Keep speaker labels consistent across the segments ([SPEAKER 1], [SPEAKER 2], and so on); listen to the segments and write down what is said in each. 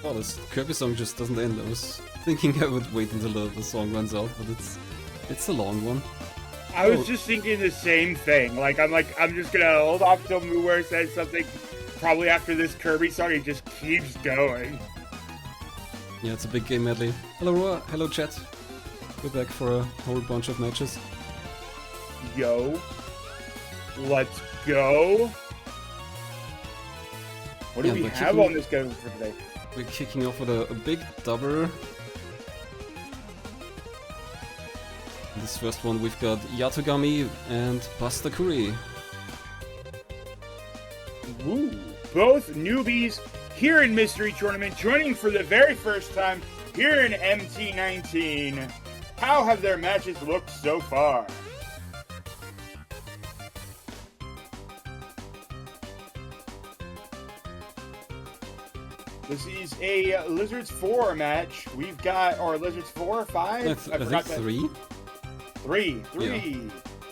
[SPEAKER 1] Oh, this Kirby song just doesn't end. I was thinking I would wait until the song runs out, but it's a long one.
[SPEAKER 2] I was just thinking the same thing. I'm just gonna hold off till Moower says something. Probably after this Kirby song, it just keeps going.
[SPEAKER 1] Yeah, it's a big game medley. Hello, Roa. Hello, chat. We're back for a whole bunch of matches.
[SPEAKER 2] Yo, let's go. What do we have on this game for today?
[SPEAKER 1] We're kicking off with a big double. In this first one, we've got Yatogami and Busterkuri.
[SPEAKER 2] Woo! Both newbies here in Mystery Tournament, joining for the very first time here in MT19. How have their matches looked so far? This is a Lizards 4 match. We've got, or Lizards 4 or 5?
[SPEAKER 1] I think 3.
[SPEAKER 2] 3.
[SPEAKER 1] Yeah.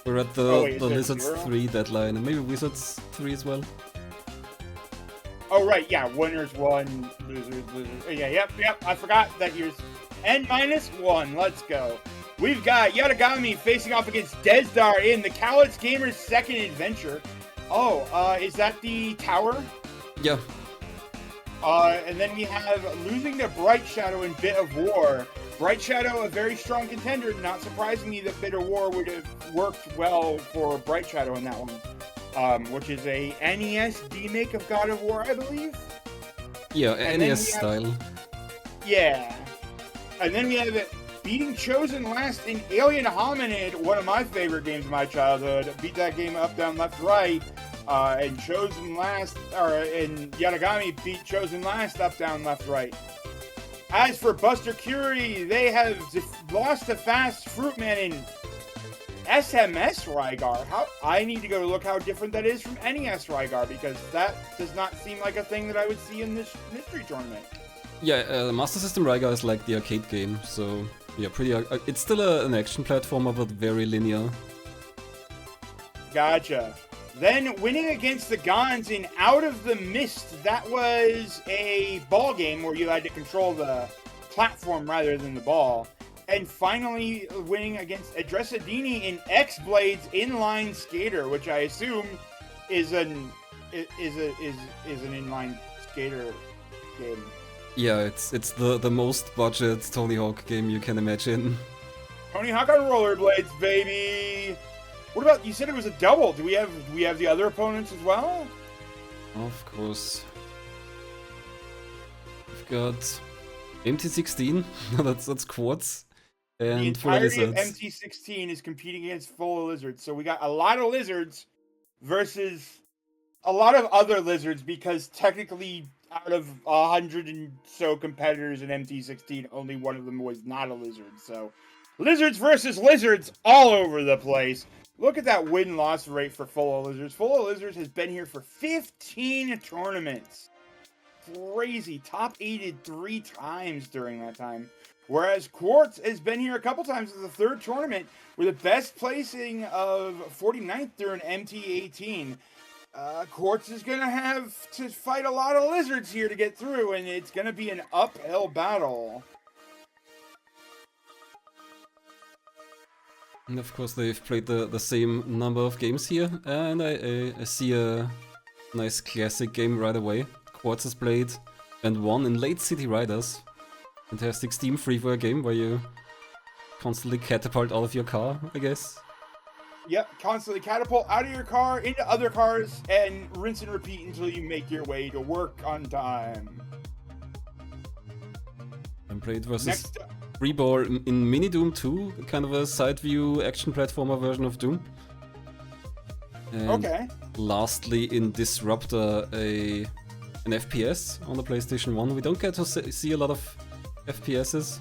[SPEAKER 1] We're at the Lizards 0? 3 deadline, and maybe Wizards 3 as well.
[SPEAKER 2] Oh, right, yeah, winners 1, losers. Yeah, yep, I forgot that here's N-1. Let's go. We've got Yatogami facing off against Dezdar in the Cowlitz Gamers' second adventure. Oh, is that the tower?
[SPEAKER 1] Yeah.
[SPEAKER 2] And then we have losing to Bright Shadow in Bit of War. Bright Shadow, a very strong contender. Not surprisingly that Bit of War would have worked well for Bright Shadow in that one. Which is a NES remake of God of War, I believe?
[SPEAKER 1] Yeah, NES style.
[SPEAKER 2] Yeah. And then we have it beating Chosen last in Alien Hominid, one of my favorite games of my childhood. Beat that game up, down, left, right. And Chosen last, and Yatogami beat Chosen last, up, down, left, right. As for Busterkuri, they have lost to Fast Fruitman in SMS Rygar. I need to go look how different that is from NES Rygar, because that does not seem like a thing that I would see in this mystery tournament.
[SPEAKER 1] Yeah, Master System Rygar is like the arcade game, so yeah, pretty. It's still an action platformer, but very linear.
[SPEAKER 2] Gotcha. Then winning against the Gons in Out of the Mist, that was a ball game where you had to control the platform rather than the ball. And finally winning against Adresadini in X-Blades Inline Skater, which I assume is an inline skater game.
[SPEAKER 1] Yeah, it's the most budget Tony Hawk game you can imagine.
[SPEAKER 2] Tony Hawk on rollerblades, baby. What about, you said it was a double? Do we have the other opponents as well?
[SPEAKER 1] Of course. We've got MT16. that's Quartz. And
[SPEAKER 2] the entirety of
[SPEAKER 1] Fullalizards.
[SPEAKER 2] MT16 is competing against Fullalizards. So we got a lot of lizards versus a lot of other lizards, because technically out of 100 and so competitors in MT16, only one of them was not a lizard. So lizards versus lizards all over the place. Look at that win-loss rate for Fullalizards. Fullalizards has been here for 15 tournaments. Crazy. Top 8'd 3 times during that time. Whereas Quartz has been here a couple times as the third tournament with a best placing of 49th during MT18. Quartz is going to have to fight a lot of lizards here to get through, and it's going to be an uphill battle.
[SPEAKER 1] And of course they've played the same number of games here, and I see a nice classic game right away. Quartz has played and won in Late City Riders. Fantastic Steam freeware game where you constantly catapult out of your car, I guess.
[SPEAKER 2] Yep, constantly catapult out of your car, into other cars, and rinse and repeat until you make your way to work on time.
[SPEAKER 1] And played versus Reborn in Mini Doom 2, kind of a side view action platformer version of Doom. And
[SPEAKER 2] okay.
[SPEAKER 1] Lastly, in Disruptor, an FPS on the PlayStation 1. We don't get to see a lot of FPSs.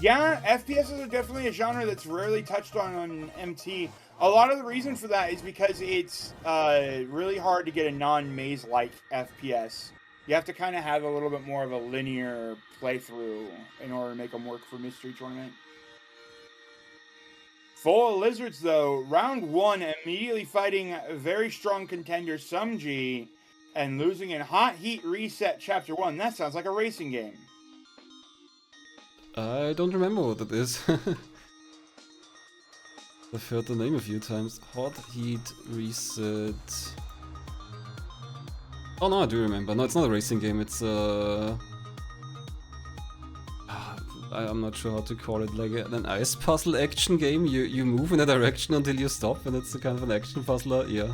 [SPEAKER 2] Yeah, FPSs are definitely a genre that's rarely touched on MT. A lot of the reason for that is because it's really hard to get a non-maze-like FPS. You have to kind of have a little bit more of a linear playthrough in order to make them work for Mystery Tournament. Fullalizards, though, round 1, immediately fighting a very strong contender, Sumji. and losing in Hot Heat Reset Chapter 1. That sounds like a racing game.
[SPEAKER 1] I don't remember what it is. I've heard the name a few times. Hot Heat Reset. Oh no, I do remember. No, it's not a racing game. It's I'm not sure how to call it. Like an ice puzzle action game. You move in a direction until you stop, and it's a kind of an action puzzler. Yeah.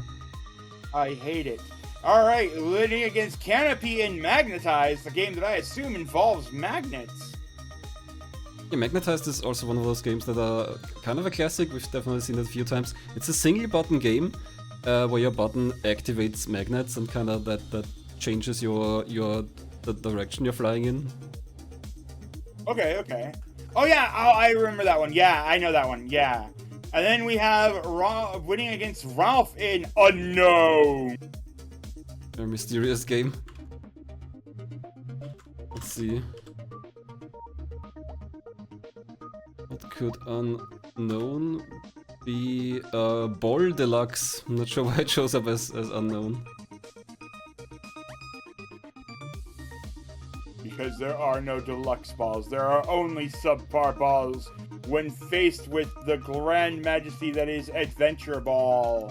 [SPEAKER 2] I hate it. Alright, Living against Canopy and Magnetize, the game that I assume involves magnets.
[SPEAKER 1] Yeah, Magnetized is also one of those games that are kind of a classic. We've definitely seen it a few times. It's a single button game where your button activates magnets and kind of that changes the direction you're flying in.
[SPEAKER 2] Okay. Oh yeah, I remember that one. Yeah, I know that one. Yeah. And then we have winning against Ralph in Unknown.
[SPEAKER 1] A mysterious game. Let's see. What could Unknown be? Ball Deluxe. I'm not sure why it shows up as Unknown.
[SPEAKER 2] Because there are no deluxe balls. There are only subpar balls when faced with the grand majesty that is Adventure Ball.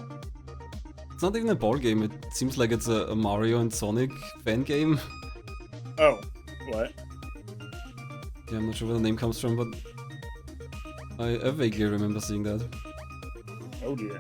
[SPEAKER 1] It's not even a ball game, it seems like it's a Mario and Sonic fan game.
[SPEAKER 2] Oh, what?
[SPEAKER 1] Yeah, I'm not sure where the name comes from, but I vaguely remember seeing that.
[SPEAKER 2] Oh dear.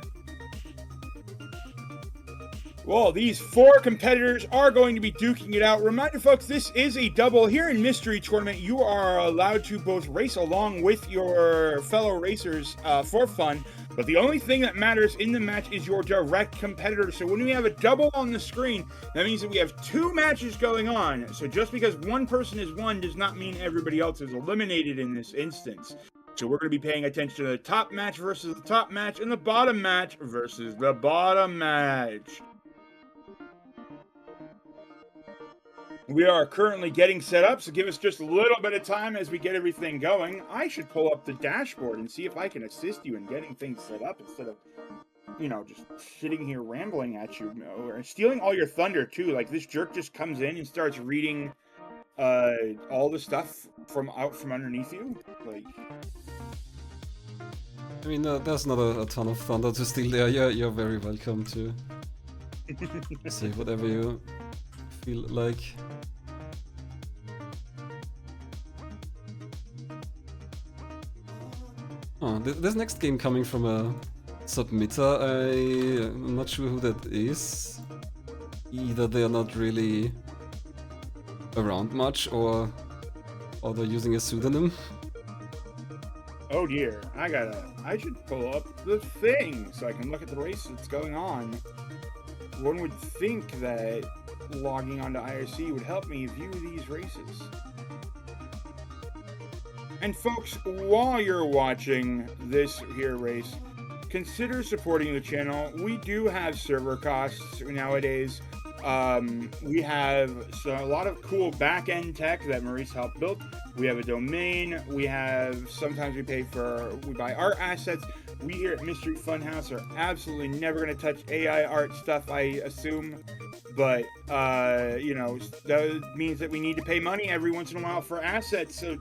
[SPEAKER 2] Well, these four competitors are going to be duking it out. Reminder, folks, this is a double. Here in Mystery Tournament, you are allowed to both race along with your fellow racers for fun, but the only thing that matters in the match is your direct competitor. So when we have a double on the screen, that means that we have two matches going on. So just because one person is won does not mean everybody else is eliminated in this instance. So we're going to be paying attention to the top match versus the top match and the bottom match versus the bottom match. We are currently getting set up, so give us just a little bit of time as we get everything going. I should pull up the dashboard and see if I can assist you in getting things set up instead of, just sitting here rambling at you, or stealing all your thunder too. Like, this jerk just comes in and starts reading all the stuff from out from underneath you. Like,
[SPEAKER 1] I mean, there's not a ton of thunder to steal there. You're very welcome to say whatever you feel like. Oh, this next game coming from a submitter, I'm not sure who that is. Either they are not really around much, or they're using a pseudonym.
[SPEAKER 2] oh dear, I should pull up the thing so I can look at the race that's going on. One would think that logging onto IRC would help me view these races. And folks, while you're watching this here race, consider supporting the channel. We do have server costs nowadays. We have a lot of cool back-end tech that Maurice helped build. We have a domain. Sometimes we buy art assets. We here at Mystery Funhouse are absolutely never going to touch AI art stuff, I assume. But, that means that we need to pay money every once in a while for assets. So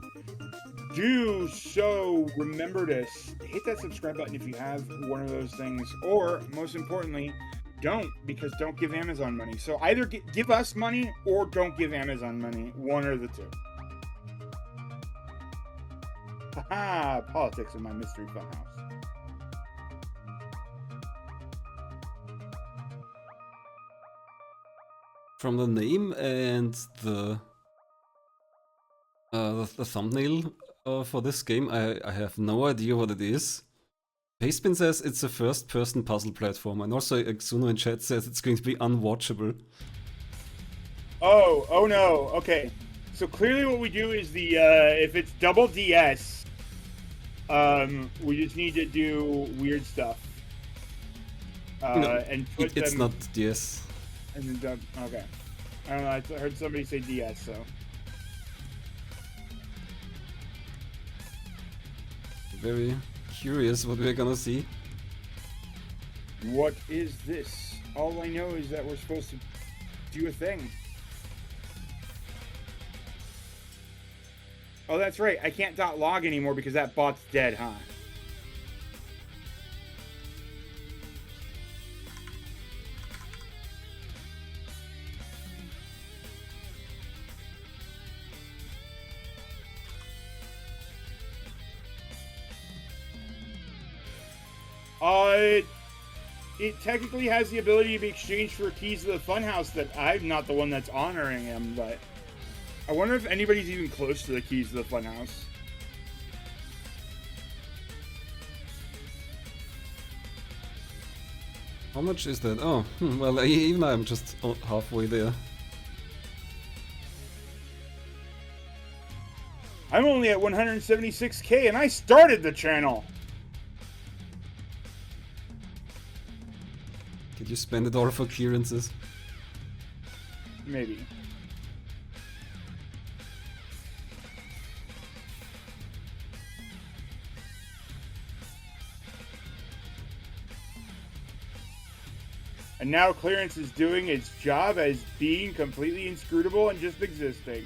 [SPEAKER 2] remember to hit that subscribe button if you have one of those things. Or, most importantly, don't give Amazon money. So either give us money or don't give Amazon money. One or the two. Haha, politics in my Mystery Funhouse.
[SPEAKER 1] From the name and the thumbnail for this game, I have no idea what it is. Pastebin says it's a first-person puzzle platform, and also Exuno in chat says it's going to be unwatchable.
[SPEAKER 2] Oh no, okay. So clearly what we do is if it's double DS, we just need to do weird stuff. And put
[SPEAKER 1] it's
[SPEAKER 2] them...
[SPEAKER 1] not DS.
[SPEAKER 2] And then okay. I don't know, I heard somebody say DS, so.
[SPEAKER 1] Very curious what we're gonna see.
[SPEAKER 2] What is this? All I know is that we're supposed to Do your thing. Oh, that's right. I can't .log anymore because that bot's dead, huh? It technically has the ability to be exchanged for keys to the funhouse that I'm not the one that's honoring him, but I wonder if anybody's even close to the keys to the funhouse.
[SPEAKER 1] How much is that? Oh, well, even I'm just halfway there.
[SPEAKER 2] I'm only at 176k and I started the channel.
[SPEAKER 1] Did you spend it all for clearances?
[SPEAKER 2] Maybe. And now clearance is doing its job as being completely inscrutable and just existing.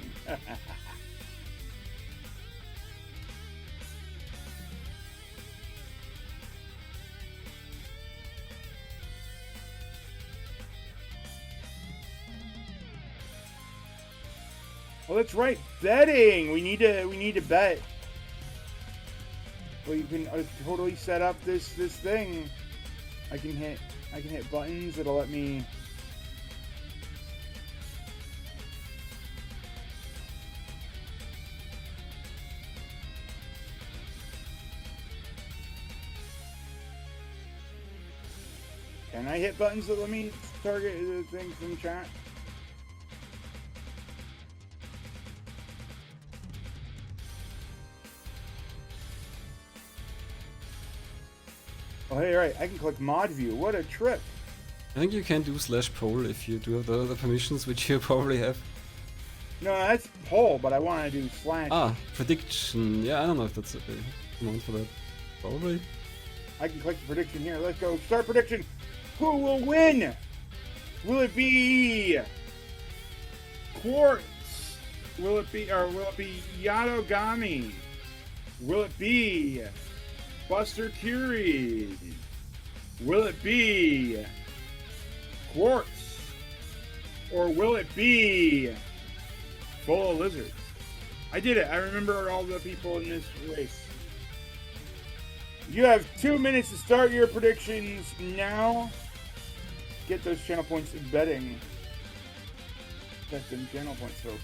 [SPEAKER 2] Well, that's right. Betting. We need to bet. Well, you can totally set up this thing. I can hit buttons that'll let me. Can I hit buttons that let me target the thing from chat? Oh, hey, right. I can click mod view. What a trip.
[SPEAKER 1] I think you can do /poll if you do have the permissions, which you probably have.
[SPEAKER 2] No, that's poll, but I want to do /.
[SPEAKER 1] Ah, prediction. Yeah, I don't know if that's a command for that. Probably.
[SPEAKER 2] I can click the prediction here. Let's go. Start prediction. Who will win? Will it be Quartz? Will it be Yatogami? Will it be Busterkuri? Will it be Quartz? Or will it be Fullalizards? I did it. I remember all the people in this race. You have 2 minutes to start your predictions now. Get those channel points in betting. Get them channel points, folks.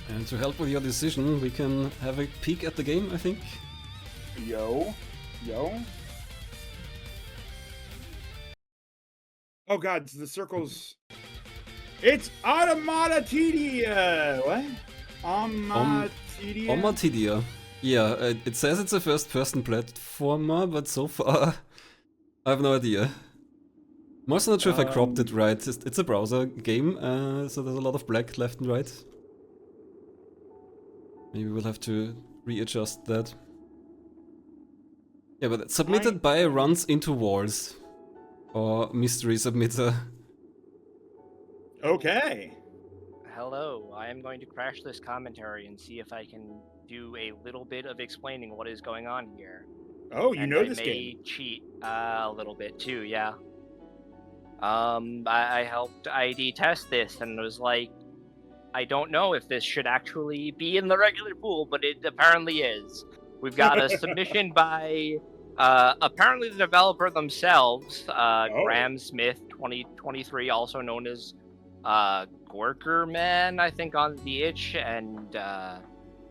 [SPEAKER 1] And to help with your decision, we can have a peek at the game, I think.
[SPEAKER 2] Yo. Oh god, the circles. It's Ommatidia! What? Ommatidia?
[SPEAKER 1] Ommatidia. Yeah, it says it's a first-person platformer, but so far I have no idea. I'm also not sure if I cropped it right. It's a browser game, so there's a lot of black left and right. Maybe we'll have to readjust that. Yeah, but it's submitted by runs into walls. Or mystery submitter.
[SPEAKER 2] Okay.
[SPEAKER 3] Hello, I am going to crash this commentary and see if I can do a little bit of explaining what is going on here.
[SPEAKER 2] Oh, you know this
[SPEAKER 3] game.
[SPEAKER 2] game.
[SPEAKER 3] I may cheat a little bit too, yeah. I helped ID test this and was like, I don't know if this should actually be in the regular pool, but it apparently is. We've got a submission by apparently the developer themselves, Graham Smith 2023, also known as Gorkerman, I think, on the itch, and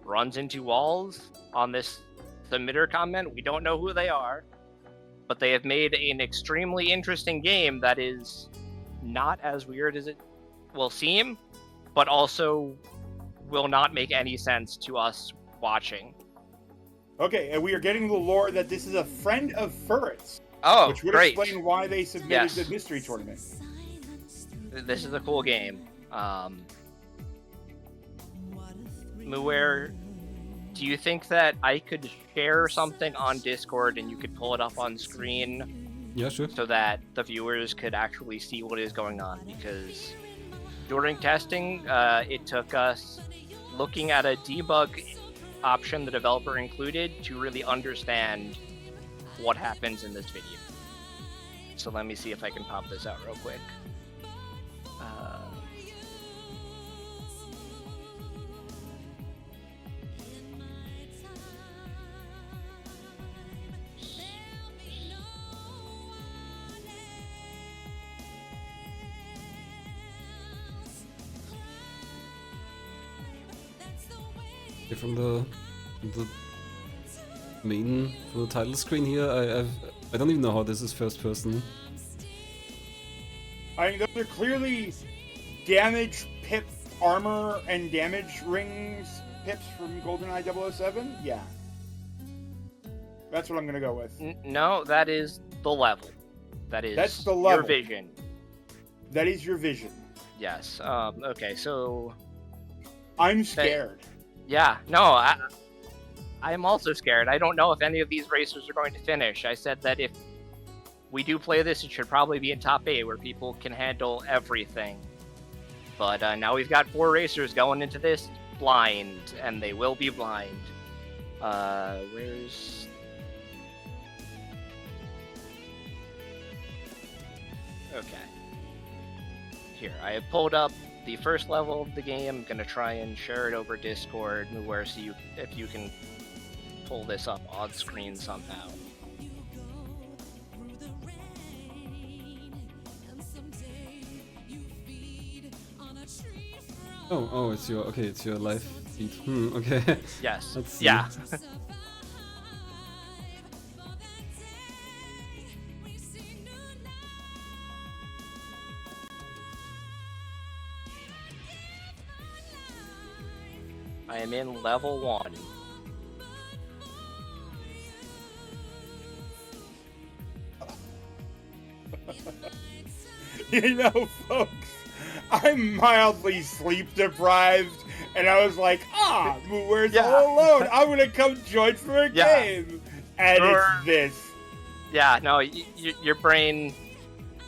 [SPEAKER 3] runs into walls on this submitter comment. We don't know who they are, but they have made an extremely interesting game that is not as weird as it will seem, but also will not make any sense to us watching.
[SPEAKER 2] Okay, and we are getting the lore that this is a friend of Furret's.
[SPEAKER 3] Oh,
[SPEAKER 2] which would
[SPEAKER 3] great.
[SPEAKER 2] explain why they submitted the mystery tournament.
[SPEAKER 3] This is a cool game. Muir, do you think that I could share something on Discord and you could pull it up on screen
[SPEAKER 1] Yeah, sure.
[SPEAKER 3] so that the viewers could actually see what is going on. Because during testing, it took us looking at a debug option the developer included to really understand what happens in this video. So let me see if I can pop this out real quick.
[SPEAKER 1] From the main, from the title screen here, I don't even know how this is first person.
[SPEAKER 2] I mean, those are clearly damage pip armor and damage rings pips from GoldenEye 007. Yeah. That's what I'm gonna go with.
[SPEAKER 3] No, that is the level.
[SPEAKER 2] That's the
[SPEAKER 3] your
[SPEAKER 2] level.
[SPEAKER 3] vision.
[SPEAKER 2] That is your vision.
[SPEAKER 3] Yes. Okay, so...
[SPEAKER 2] I'm scared.
[SPEAKER 3] Yeah, no, I'm also scared. I don't know if any of these racers are going to finish. I said that if we do play this, it should probably be in top 8 where people can handle everything. But now we've got 4 racers going into this blind, and they will be blind. Where's... Okay. Here, I have pulled up the first level of the game. I'm gonna try and share it over Discord, where see if you can pull this up on screen somehow.
[SPEAKER 1] Oh, it's your live feed. Okay.
[SPEAKER 3] Yes.
[SPEAKER 1] Let's see.
[SPEAKER 3] Yeah. I am in level 1.
[SPEAKER 2] You know, folks, I'm mildly sleep deprived, and I was like, where's all alone? I'm gonna come join for a game, and it's this.
[SPEAKER 3] Yeah, no, your brain.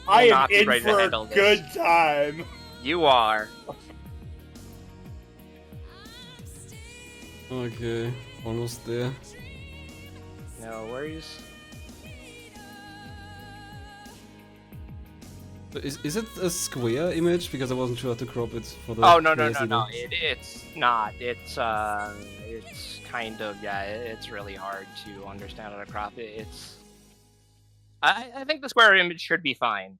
[SPEAKER 2] I am
[SPEAKER 3] not be
[SPEAKER 2] in
[SPEAKER 3] ready to
[SPEAKER 2] for a
[SPEAKER 3] handle this.
[SPEAKER 2] good time.
[SPEAKER 3] You are.
[SPEAKER 1] Okay, almost there.
[SPEAKER 3] No worries.
[SPEAKER 1] Is it a square image? Because I wasn't sure how to crop it for the.
[SPEAKER 3] Oh no. It's not. It's kind of it's really hard to understand how to crop it. It's. I think the square image should be fine.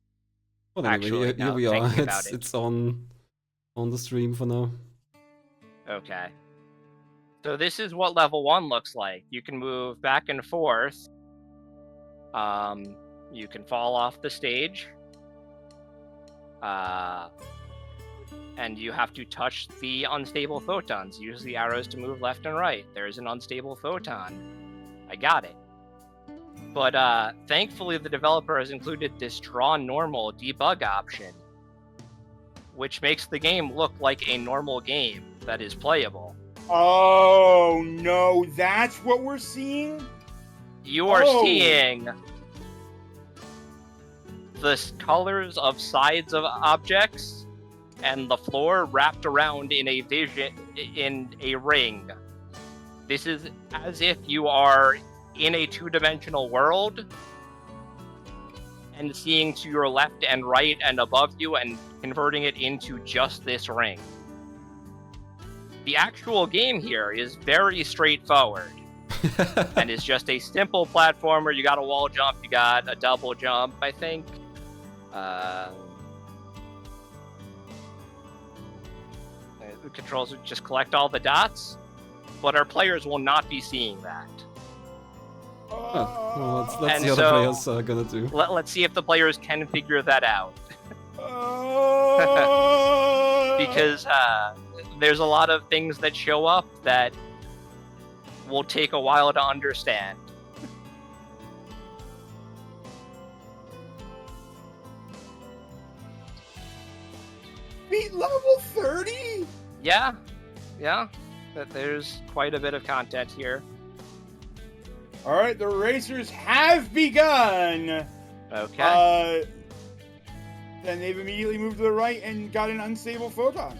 [SPEAKER 1] Well, anyway,
[SPEAKER 3] Actually,
[SPEAKER 1] here we are.
[SPEAKER 3] thinking about
[SPEAKER 1] It's on the stream for now.
[SPEAKER 3] Okay. So this is what level 1 looks like. You can move back and forth. You can fall off the stage. And you have to touch the unstable photons. Use the arrows to move left and right. There's an unstable photon. I got it. But thankfully the developer has included this draw normal debug option, which makes the game look like a normal game that is playable.
[SPEAKER 2] Oh no, that's what we're seeing?
[SPEAKER 3] You are seeing the colors of sides of objects and the floor wrapped around in a ring. This is as if you are in a 2-dimensional world and seeing to your left and right and above you and converting it into just this ring. The actual game here is very straightforward and is just a simple platformer. You got a wall jump, you got a double jump, I think. The controls would just collect all the dots, but our players will not be seeing that.
[SPEAKER 1] Well, let's see how the players are gonna do.
[SPEAKER 3] Let's see if the players can figure that out. Because there's a lot of things that show up that will take a while to understand.
[SPEAKER 2] Beat level 30?
[SPEAKER 3] Yeah. There's quite a bit of content here.
[SPEAKER 2] Alright, the racers have begun!
[SPEAKER 3] Okay.
[SPEAKER 2] Then they've immediately moved to the right and got an unstable photon.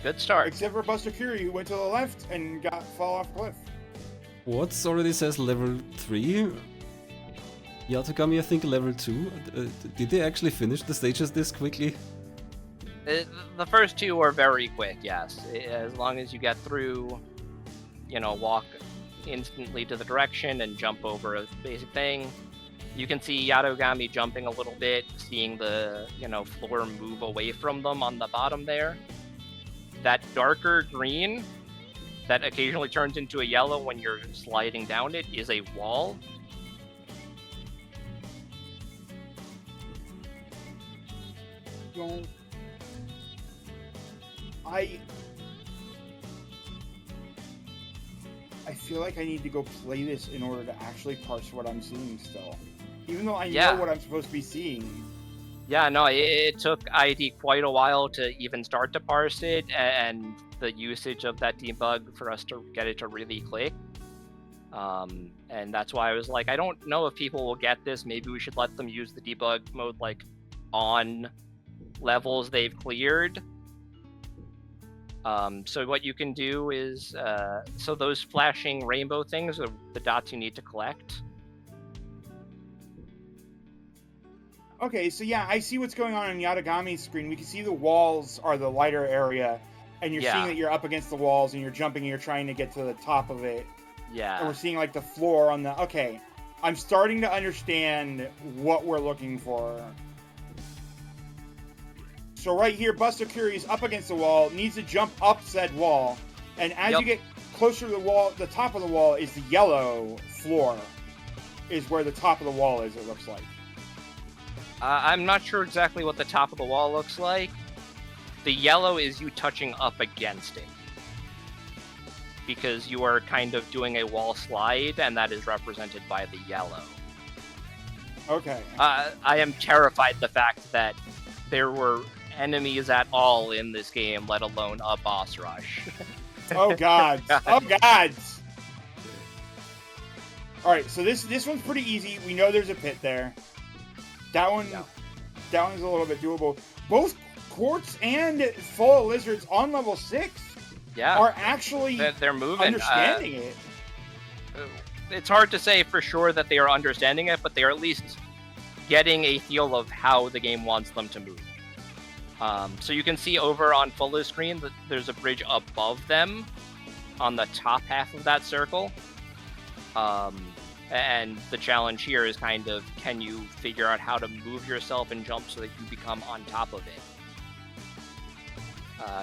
[SPEAKER 3] Good start.
[SPEAKER 2] Except for Busterkuri, who went to the left and got fall off cliff.
[SPEAKER 1] Quartz already says level 3. Yatogami, I think level 2. Did they actually finish the stages this quickly?
[SPEAKER 3] The first two are very quick, yes. As long as you get through, walk instantly to the direction and jump over a basic thing. You can see Yatogami jumping a little bit, seeing the, floor move away from them on the bottom there. That darker green that occasionally turns into a yellow when you're sliding down it is a wall.
[SPEAKER 2] I feel like I need to go play this in order to actually parse what I'm seeing still. Even though I know what I'm supposed to be seeing.
[SPEAKER 3] Yeah, no, it took ID quite a while to even start to parse it, and the usage of that debug for us to get it to really click. And that's why I was like, I don't know if people will get this. Maybe we should let them use the debug mode like on levels they've cleared. So what you can do is, so those flashing rainbow things are the dots you need to collect.
[SPEAKER 2] Okay, so yeah, I see what's going on Yatogami's screen. We can see the walls are the lighter area, and you're seeing that you're up against the walls, and you're jumping, and you're trying to get to the top of it.
[SPEAKER 3] Yeah.
[SPEAKER 2] And we're seeing like the floor on the... Okay, I'm starting to understand what we're looking for. So right here, Busterkuri is up against the wall, needs to jump up said wall, and as you get closer to the wall, the top of the wall is the yellow floor, is where the top of the wall is, it looks like.
[SPEAKER 3] I'm not sure exactly what the top of the wall looks like. The yellow is you touching up against it, because you are kind of doing a wall slide, and that is represented by the yellow.
[SPEAKER 2] Okay.
[SPEAKER 3] I am terrified the fact that there were enemies at all in this game, let alone a boss rush.
[SPEAKER 2] Oh god. Oh god. Alright, so this one's pretty easy. We know there's a pit there. That one's a little bit doable. Both Quartz and Fullalizards on level 6 are actually
[SPEAKER 3] they're moving,
[SPEAKER 2] understanding it.
[SPEAKER 3] It's hard to say for sure that they are understanding it, but they are at least getting a feel of how the game wants them to move. So you can see over on Fulla's screen that there's a bridge above them on the top half of that circle. And the challenge here is kind of, can you figure out how to move yourself and jump so that you become on top of it?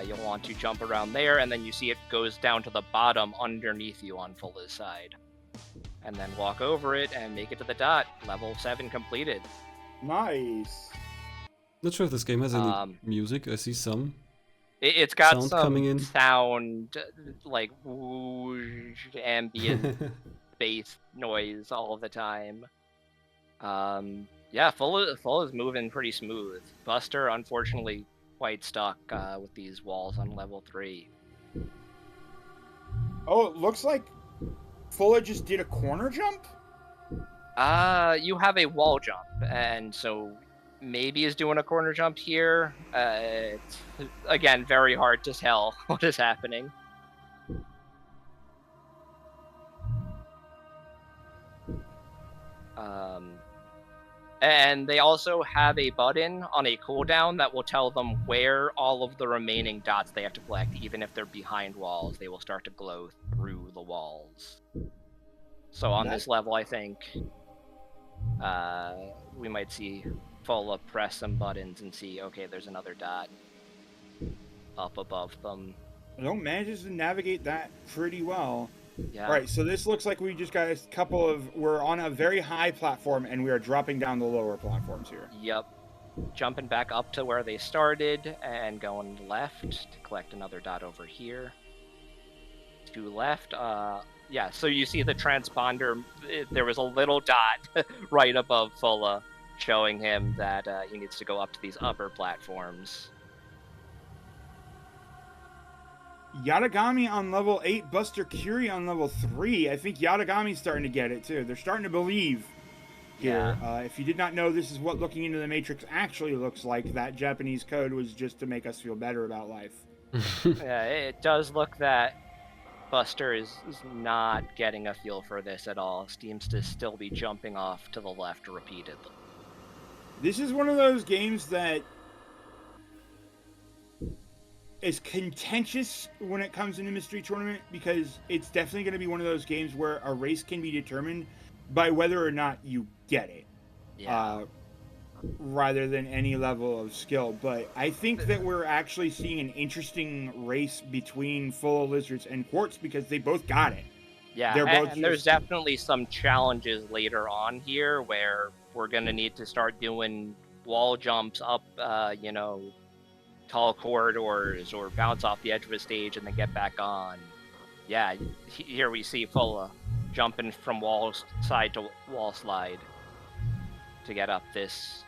[SPEAKER 3] You'll want to jump around there, and then you see it goes down to the bottom underneath you on Fulla's side. And then walk over it and make it to the dot. Level 7 completed.
[SPEAKER 2] Nice.
[SPEAKER 1] Not sure if this game has any music. I see some.
[SPEAKER 3] It's got
[SPEAKER 1] sound
[SPEAKER 3] some
[SPEAKER 1] coming in.
[SPEAKER 3] Sound, like whoosh, ambient bass noise all the time. Yeah, Full is moving pretty smooth. Buster, unfortunately, quite stuck with these walls on level 3.
[SPEAKER 2] Oh, it looks like Fulla just did a corner jump?
[SPEAKER 3] You have a wall jump, and so maybe is doing a corner jump here. It's, again, very hard to tell what is happening. And they also have a button on a cooldown that will tell them where all of the remaining dots they have to collect. Even if they're behind walls, they will start to glow through the walls. So on this level, I think we might see Fulla press some buttons and see, okay, there's another dot up above them.
[SPEAKER 2] Don't manage to navigate that pretty well.
[SPEAKER 3] Yeah.
[SPEAKER 2] All right, so this looks like we just got a couple of... We're on a very high platform, and we are dropping down the lower platforms here.
[SPEAKER 3] Yep. Jumping back up to where they started, and going left to collect another dot over here. To left, yeah, so you see the transponder, there was a little dot right above Fulla, showing him that he needs to go up to these upper platforms.
[SPEAKER 2] Yatogami on level 8, Busterkuri on level 3. I think Yatogami's starting to get it, too. They're starting to believe. here. If you did not know, this is what looking into the Matrix actually looks like. That Japanese code was just to make us feel better about life.
[SPEAKER 3] Yeah, it does look that Buster is not getting a feel for this at all. Seems to still be jumping off to the left repeatedly.
[SPEAKER 2] This is one of those games that is contentious when it comes into Mystery Tournament, because it's definitely going to be one of those games where a race can be determined by whether or not you get it.
[SPEAKER 3] Yeah.
[SPEAKER 2] Rather than any level of skill. But I think that we're actually seeing an interesting race between Fullalizards and Quartz, because they both got it.
[SPEAKER 3] Yeah,
[SPEAKER 2] They're both
[SPEAKER 3] and there's definitely some challenges later on here where we're going to need to start doing wall jumps up, tall corridors, or bounce off the edge of a stage and then get back on. Yeah, here we see Fulla jumping from wall side to wall slide to get up this.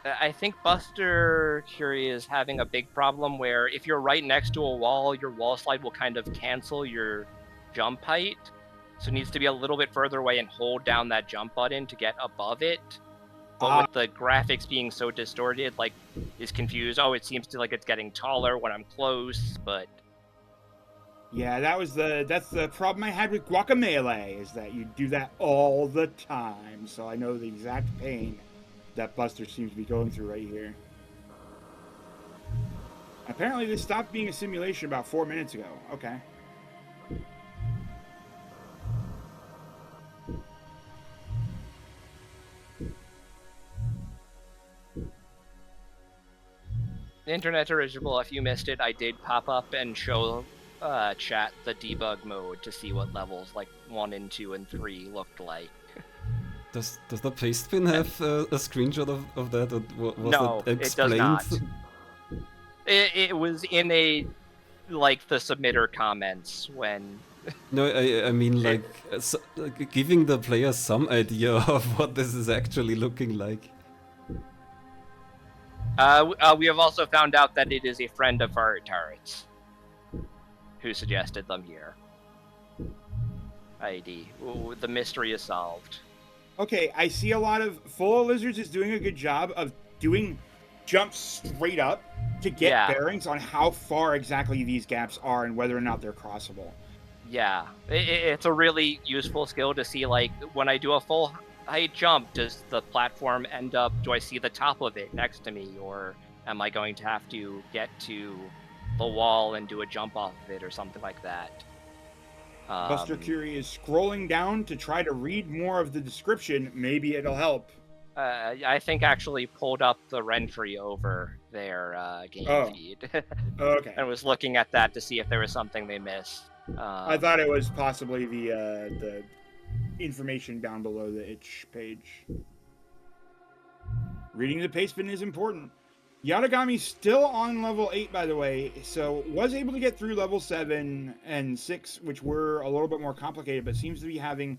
[SPEAKER 3] I think Busterkuri is having a big problem where if you're right next to a wall, your wall slide will kind of cancel your jump height. So it needs to be a little bit further away and hold down that jump button to get above it. But with the graphics being so distorted, like, is confused. Oh, it seems to like it's getting taller when I'm close, but
[SPEAKER 2] yeah, that's the problem I had with YatogamiNL, is that you do that all the time. So I know the exact pain that Buster seems to be going through right here. Apparently this stopped being a simulation about 4 minutes ago. Okay.
[SPEAKER 3] Internet original, if you missed it, I did pop up and show chat the debug mode to see what levels like 1 and 2 and 3 looked like.
[SPEAKER 1] Does the paste bin have a screenshot of that? Or was
[SPEAKER 3] no,
[SPEAKER 1] that explained?
[SPEAKER 3] It does not. It was in the submitter comments when...
[SPEAKER 1] No, I mean like giving the player some idea of what this is actually looking like.
[SPEAKER 3] We have also found out that it is a friend of Fullalizards who suggested them here. ID. Ooh, the mystery is solved.
[SPEAKER 2] Okay, I see a lot of Fullalizards is doing a good job of doing jumps straight up to get bearings on how far exactly these gaps are and whether or not they're crossable.
[SPEAKER 3] Yeah, it's a really useful skill to see, like, when I do a full height jump, does the platform end up, do I see the top of it next to me, or am I going to have to get to the wall and do a jump off of it or something like that?
[SPEAKER 2] Busterkuri is scrolling down to try to read more of the description. Maybe it'll help.
[SPEAKER 3] I think actually pulled up the Renfrey over their game feed.
[SPEAKER 2] Okay.
[SPEAKER 3] And was looking at that to see if there was something they missed.
[SPEAKER 2] I thought it was possibly the information down below the itch page. Reading the paste bin is important. Yatogami's still on level 8, by the way, so was able to get through level 7 and 6, which were a little bit more complicated, but seems to be having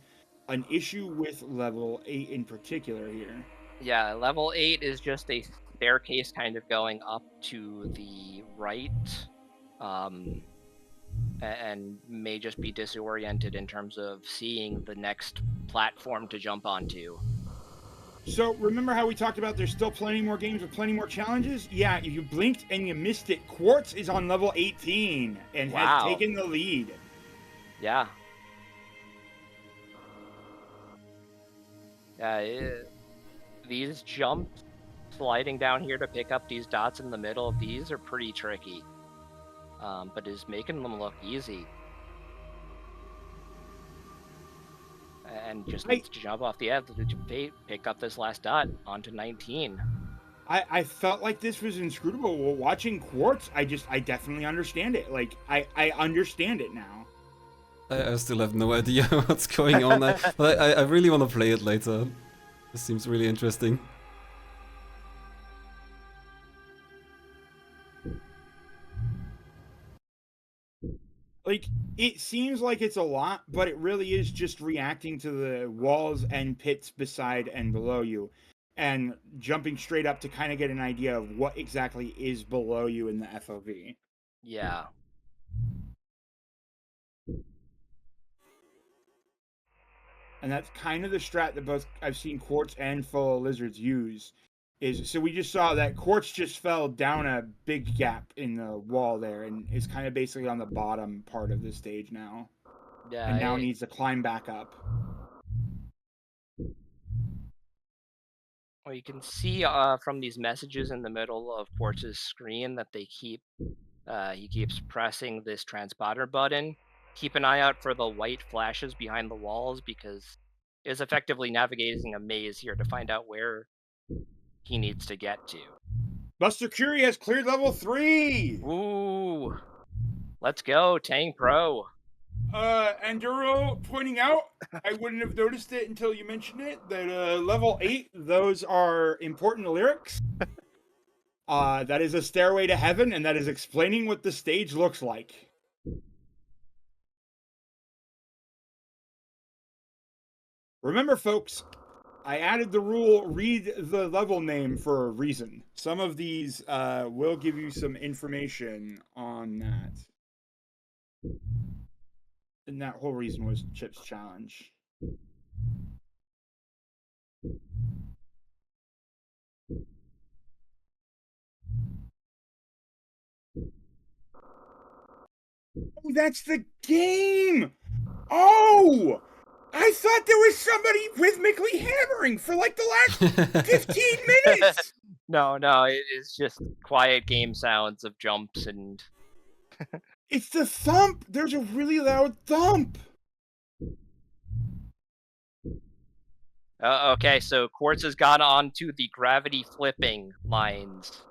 [SPEAKER 2] an issue with level 8 in particular here.
[SPEAKER 3] Yeah, level 8 is just a staircase kind of going up to the right, and may just be disoriented in terms of seeing the next platform to jump onto.
[SPEAKER 2] So remember how we talked about there's still plenty more games with plenty more challenges? Yeah, if you blinked and you missed it, Quartz is on level 18 and has taken the lead.
[SPEAKER 3] Yeah. These jumps, sliding down here to pick up these dots in the middle of these are pretty tricky. But is making them look easy. And just needs to jump off the edge to pick up this last dot onto 19.
[SPEAKER 2] I felt like this was inscrutable. Well, watching Quartz, I definitely understand it. Like, I understand it now.
[SPEAKER 1] I still have no idea what's going on. I really want to play it later. This seems really interesting.
[SPEAKER 2] Like, it seems like it's a lot, but it really is just reacting to the walls and pits beside and below you, and jumping straight up to kind of get an idea of what exactly is below you in the FOV.
[SPEAKER 3] Yeah.
[SPEAKER 2] And that's kind of the strat that both I've seen Quartz and Fullalizards use. So we just saw that Quartz just fell down a big gap in the wall there and is kind of basically on the bottom part of the stage now.
[SPEAKER 3] Yeah.
[SPEAKER 2] And now needs to climb back up.
[SPEAKER 3] Well, you can see from these messages in the middle of Quartz's screen that he keeps pressing this transponder button. Keep an eye out for the white flashes behind the walls because it's effectively navigating a maze here to find out where he needs to get to.
[SPEAKER 2] Busterkuri has cleared level 3!
[SPEAKER 3] Ooh, let's go, Tang Pro.
[SPEAKER 2] Enduro pointing out, I wouldn't have noticed it until you mentioned it, that level 8, those are important lyrics. That is a stairway to heaven, and that is explaining what the stage looks like. Remember, folks, I added the rule, read the level name for a reason. Some of these will give you some information on that. And that whole reason was Chip's challenge. Oh, that's the game! Oh! I thought there was somebody rhythmically hammering for like the last 15 minutes!
[SPEAKER 3] No, it's just quiet game sounds of jumps and...
[SPEAKER 2] It's the thump! There's a really loud thump!
[SPEAKER 3] Okay, so Quartz has gone on to the gravity flipping lines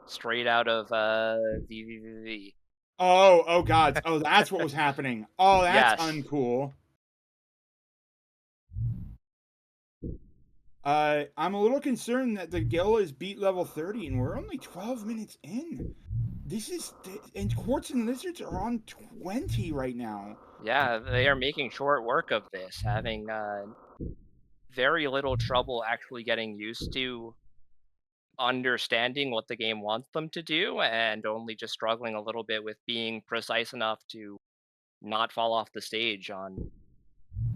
[SPEAKER 3] straight out of VVVV.
[SPEAKER 2] Oh god. Oh, that's what was happening. Oh, that's
[SPEAKER 3] Yes.
[SPEAKER 2] uncool. I'm a little concerned that the Gil is beat level 30 and we're only 12 minutes in. And Quartz and Lizards are on 20 right now.
[SPEAKER 3] Yeah, they are making short work of this, having very little trouble actually getting used to understanding what the game wants them to do, and only just struggling a little bit with being precise enough to not fall off the stage on,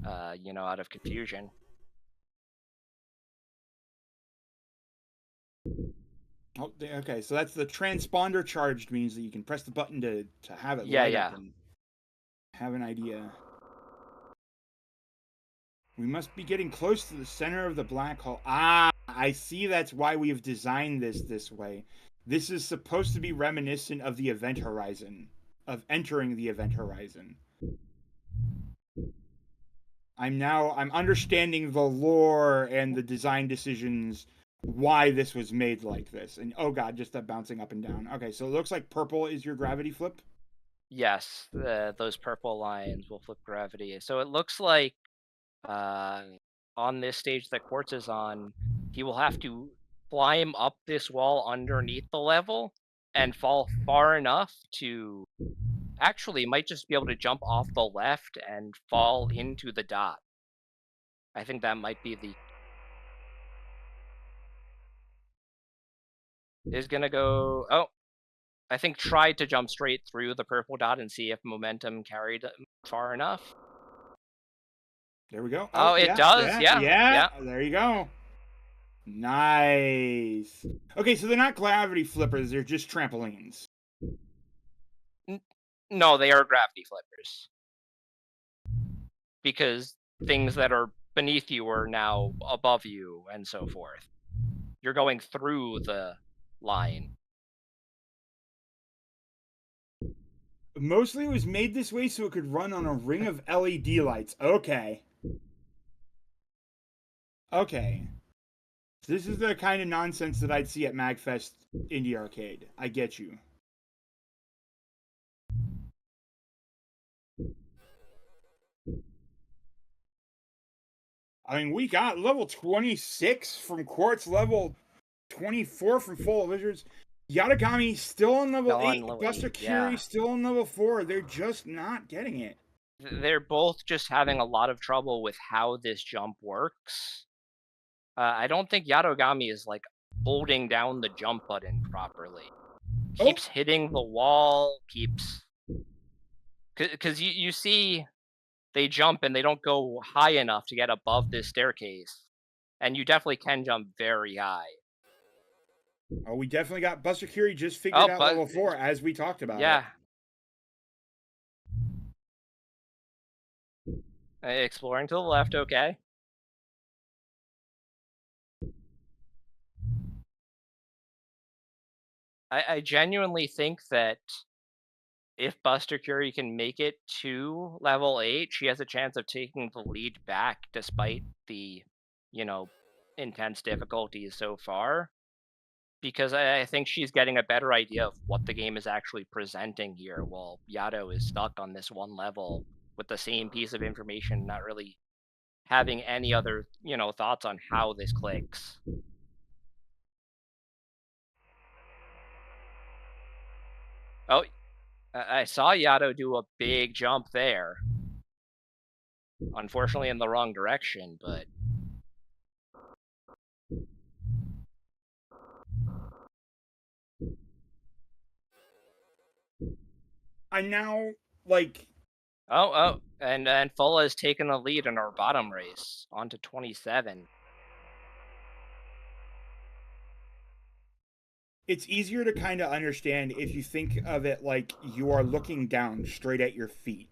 [SPEAKER 3] out of confusion.
[SPEAKER 2] Oh, okay, so that's the transponder charged means that you can press the button to have it
[SPEAKER 3] Yeah,
[SPEAKER 2] light
[SPEAKER 3] yeah.
[SPEAKER 2] up and have an idea. We must be getting close to the center of the black hole. Ah, I see that's why we've designed this way. This is supposed to be reminiscent of the event horizon, of entering the event horizon. I'm understanding the lore and the design decisions why this was made like this. And oh god, just that bouncing up and down. Okay, so it looks like purple is your gravity flip.
[SPEAKER 3] Yes, those purple lines will flip gravity. So it looks like on this stage that Quartz is on, he will have to climb up this wall underneath the level and fall far enough to actually might just be able to jump off the left and fall into the dot. I think that might be the... Is gonna go... Oh, I think tried to jump straight through the purple dot and see if momentum carried far enough.
[SPEAKER 2] There we go.
[SPEAKER 3] Oh, it does. Yeah.
[SPEAKER 2] There you go. Nice. Okay, so they're not gravity flippers, they're just trampolines.
[SPEAKER 3] No, they are gravity flippers. Because things that are beneath you are now above you and so forth. You're going through the line.
[SPEAKER 2] Mostly it was made this way so it could run on a ring of LED lights. Okay. Okay. So this is the kind of nonsense that I'd see at MagFest Indie Arcade. I get you. I mean, we got level 26 from Quartz, level 24 from Fullalizards. Yatogami still on level 8. Busterkuri still on level 4. They're just not getting it.
[SPEAKER 3] They're both just having a lot of trouble with how this jump works. I don't think Yatogami is like holding down the jump button properly. keeps hitting the wall, keeps... Because you see they jump and they don't go high enough to get above this staircase. And you definitely can jump very high.
[SPEAKER 2] Oh, we definitely got Busterkuri just figured out level 4 as we talked about
[SPEAKER 3] yeah.
[SPEAKER 2] it.
[SPEAKER 3] Exploring to the left, okay. I genuinely think that if Busterkuri can make it to level 8, she has a chance of taking the lead back despite the, intense difficulties so far. Because I think she's getting a better idea of what the game is actually presenting here, while Yato is stuck on this one level with the same piece of information, not really having any other, thoughts on how this clicks. Oh, I saw Yato do a big jump there. Unfortunately in the wrong direction, but...
[SPEAKER 2] I'm now, like...
[SPEAKER 3] Oh, and Fulla has taken the lead in our bottom race, on to 27.
[SPEAKER 2] It's easier to kind of understand if you think of it like you are looking down straight at your feet.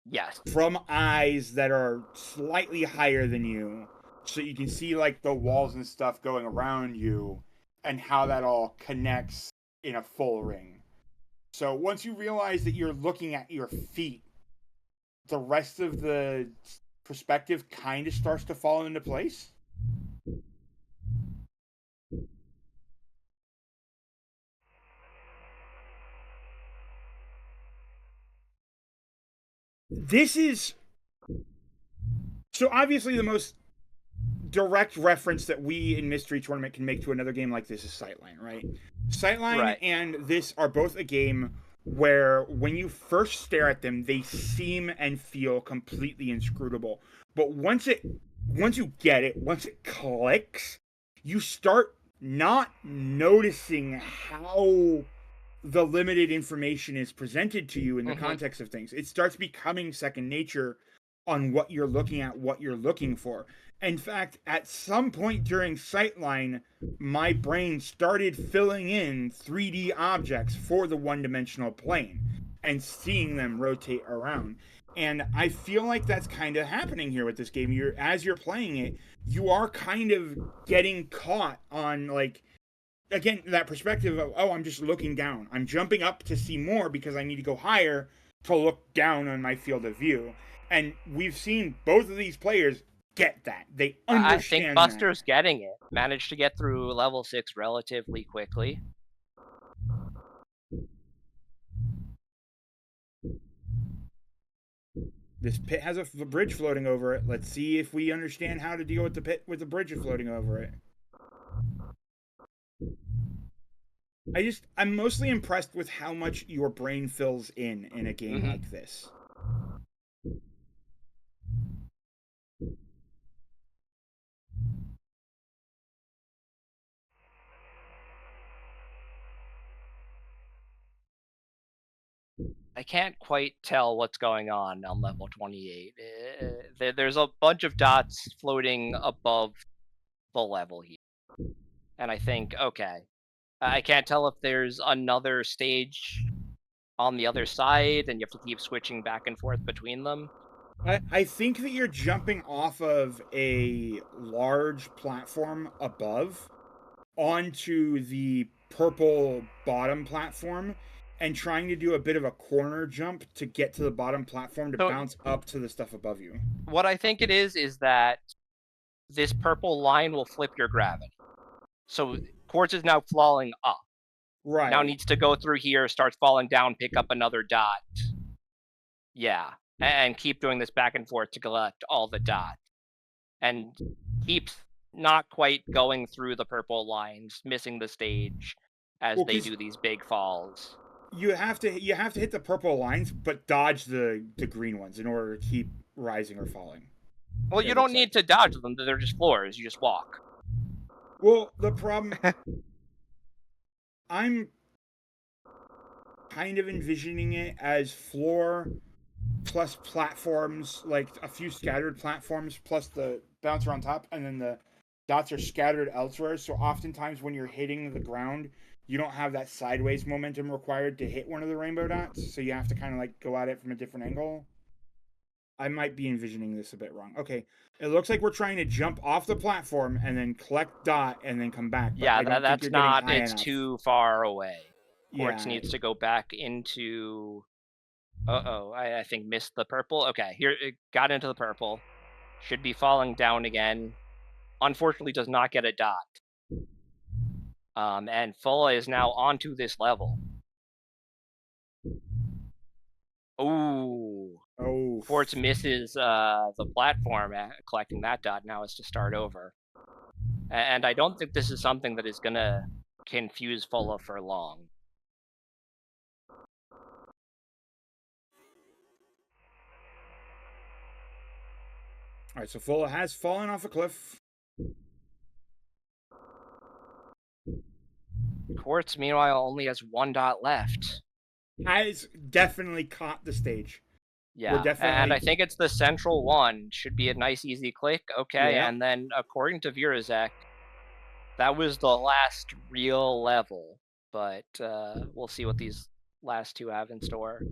[SPEAKER 3] Yes.
[SPEAKER 2] From eyes that are slightly higher than you, so you can see like the walls and stuff going around you and how that all connects in a full ring. So once you realize that you're looking at your feet, the rest of the perspective kind of starts to fall into place. This is... So obviously the most direct reference that we in Mystery Tournament can make to another game like this is Sightline, right? Sightline and this are both a game where when you first stare at them, they seem and feel completely inscrutable. But once you get it, once it clicks, you start not noticing how the limited information is presented to you in the context of things. It starts becoming second nature on what you're looking at, what you're looking for. In fact, at some point during Sightline, my brain started filling in 3D objects for the one-dimensional plane and seeing them rotate around. And I feel like that's kind of happening here with this game. As you're playing it, you are kind of getting caught on, like, again, that perspective of, oh, I'm just looking down. I'm jumping up to see more because I need to go higher to look down on my field of view. And we've seen both of these players get that. They understand. I think
[SPEAKER 3] Buster's getting it. Managed to get through level 6 relatively quickly.
[SPEAKER 2] This pit has a bridge floating over it. Let's see if we understand how to deal with the pit with the bridge floating over it. I'm mostly impressed with how much your brain fills in a game like this.
[SPEAKER 3] I can't quite tell what's going on level 28. There's a bunch of dots floating above the level here. And I think, okay, I can't tell if there's another stage on the other side and you have to keep switching back and forth between them.
[SPEAKER 2] I think that you're jumping off of a large platform above onto the purple bottom platform and trying to do a bit of a corner jump to get to the bottom platform to bounce up to the stuff above you.
[SPEAKER 3] What I think it is that this purple line will flip your gravity. So Quartz is now falling up.
[SPEAKER 2] Right.
[SPEAKER 3] Now needs to go through here, starts falling down, pick up another dot. Yeah. And keep doing this back and forth to collect all the dots. And keeps not quite going through the purple lines, missing the stage as they do these big falls.
[SPEAKER 2] You have to hit the purple lines, but dodge the green ones in order to keep rising or falling.
[SPEAKER 3] Well, you don't need to dodge them; they're just floors. You just walk.
[SPEAKER 2] Well, the problem... kind of envisioning it as floor plus platforms, like a few scattered platforms plus the bouncer on top, and then the dots are scattered elsewhere. So oftentimes when you're hitting the ground, you don't have that sideways momentum required to hit one of the rainbow dots. So you have to kind of like go at it from a different angle. I might be envisioning this a bit wrong. Okay, it looks like we're trying to jump off the platform and then collect dot and then come back. But I don't think
[SPEAKER 3] that's
[SPEAKER 2] you're
[SPEAKER 3] not.
[SPEAKER 2] getting high
[SPEAKER 3] It's
[SPEAKER 2] enough.
[SPEAKER 3] too far away. Quartz
[SPEAKER 2] Yeah.
[SPEAKER 3] needs to go back into. I think missed the purple. Okay, here it got into the purple. Should be falling down again. Unfortunately, does not get a dot. And Fulla is now onto this level. Ooh.
[SPEAKER 2] Oh.
[SPEAKER 3] Quartz misses the platform collecting that dot. Now it's to start over. And I don't think this is something that is going to confuse Fulla for long.
[SPEAKER 2] All right, so Fulla has fallen off a cliff.
[SPEAKER 3] Quartz, meanwhile, only has 1 dot left.
[SPEAKER 2] Has definitely caught the stage.
[SPEAKER 3] Yeah, and I think it's the central one. Should be a nice, easy click. Okay,
[SPEAKER 2] Yeah.
[SPEAKER 3] and then according to Virazek, that was the last real level. But we'll see what these last 2 have in store.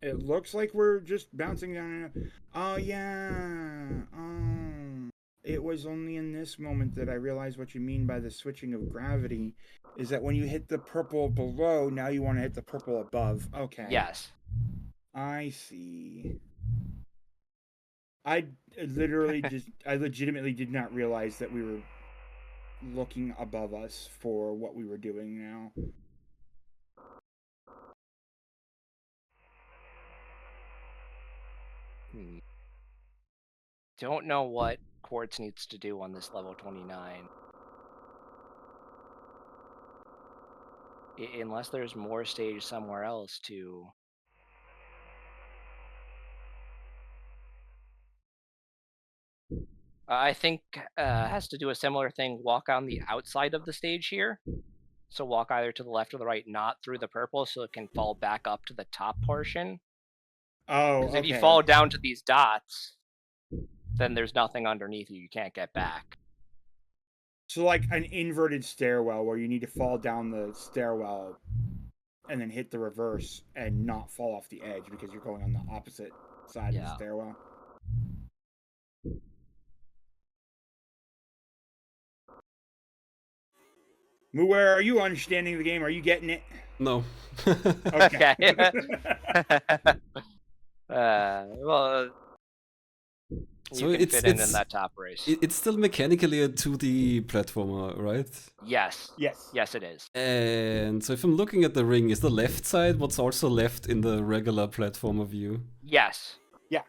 [SPEAKER 2] It looks like we're just bouncing down. Oh, yeah. Oh. It was only in this moment that I realized what you mean by the switching of gravity. Is that when you hit the purple below, now you want to hit the purple above. Okay.
[SPEAKER 3] Yes.
[SPEAKER 2] I see. I legitimately did not realize that we were looking above us for what we were doing now.
[SPEAKER 3] Don't know what Quartz needs to do on this level 29. Unless there's more stage somewhere else to... I think has to do a similar thing. Walk on the outside of the stage here. So walk either to the left or the right, not through the purple, so it can fall back up to the top portion.
[SPEAKER 2] Oh,
[SPEAKER 3] Because
[SPEAKER 2] okay.
[SPEAKER 3] if you fall down to these dots, then there's nothing underneath you. You can't get back.
[SPEAKER 2] So like an inverted stairwell where you need to fall down the stairwell and then hit the reverse and not fall off the edge because you're going on the opposite side of the stairwell. Muware, are you understanding the game? Are you getting it?
[SPEAKER 1] No.
[SPEAKER 3] Okay. Well,
[SPEAKER 1] so
[SPEAKER 3] you can fit in that top race.
[SPEAKER 1] It's still mechanically a 2D platformer, right?
[SPEAKER 3] Yes.
[SPEAKER 2] Yes.
[SPEAKER 3] Yes, it is.
[SPEAKER 1] And so if I'm looking at the ring, is the left side what's also left in the regular platformer view?
[SPEAKER 3] Yes.
[SPEAKER 2] Yeah.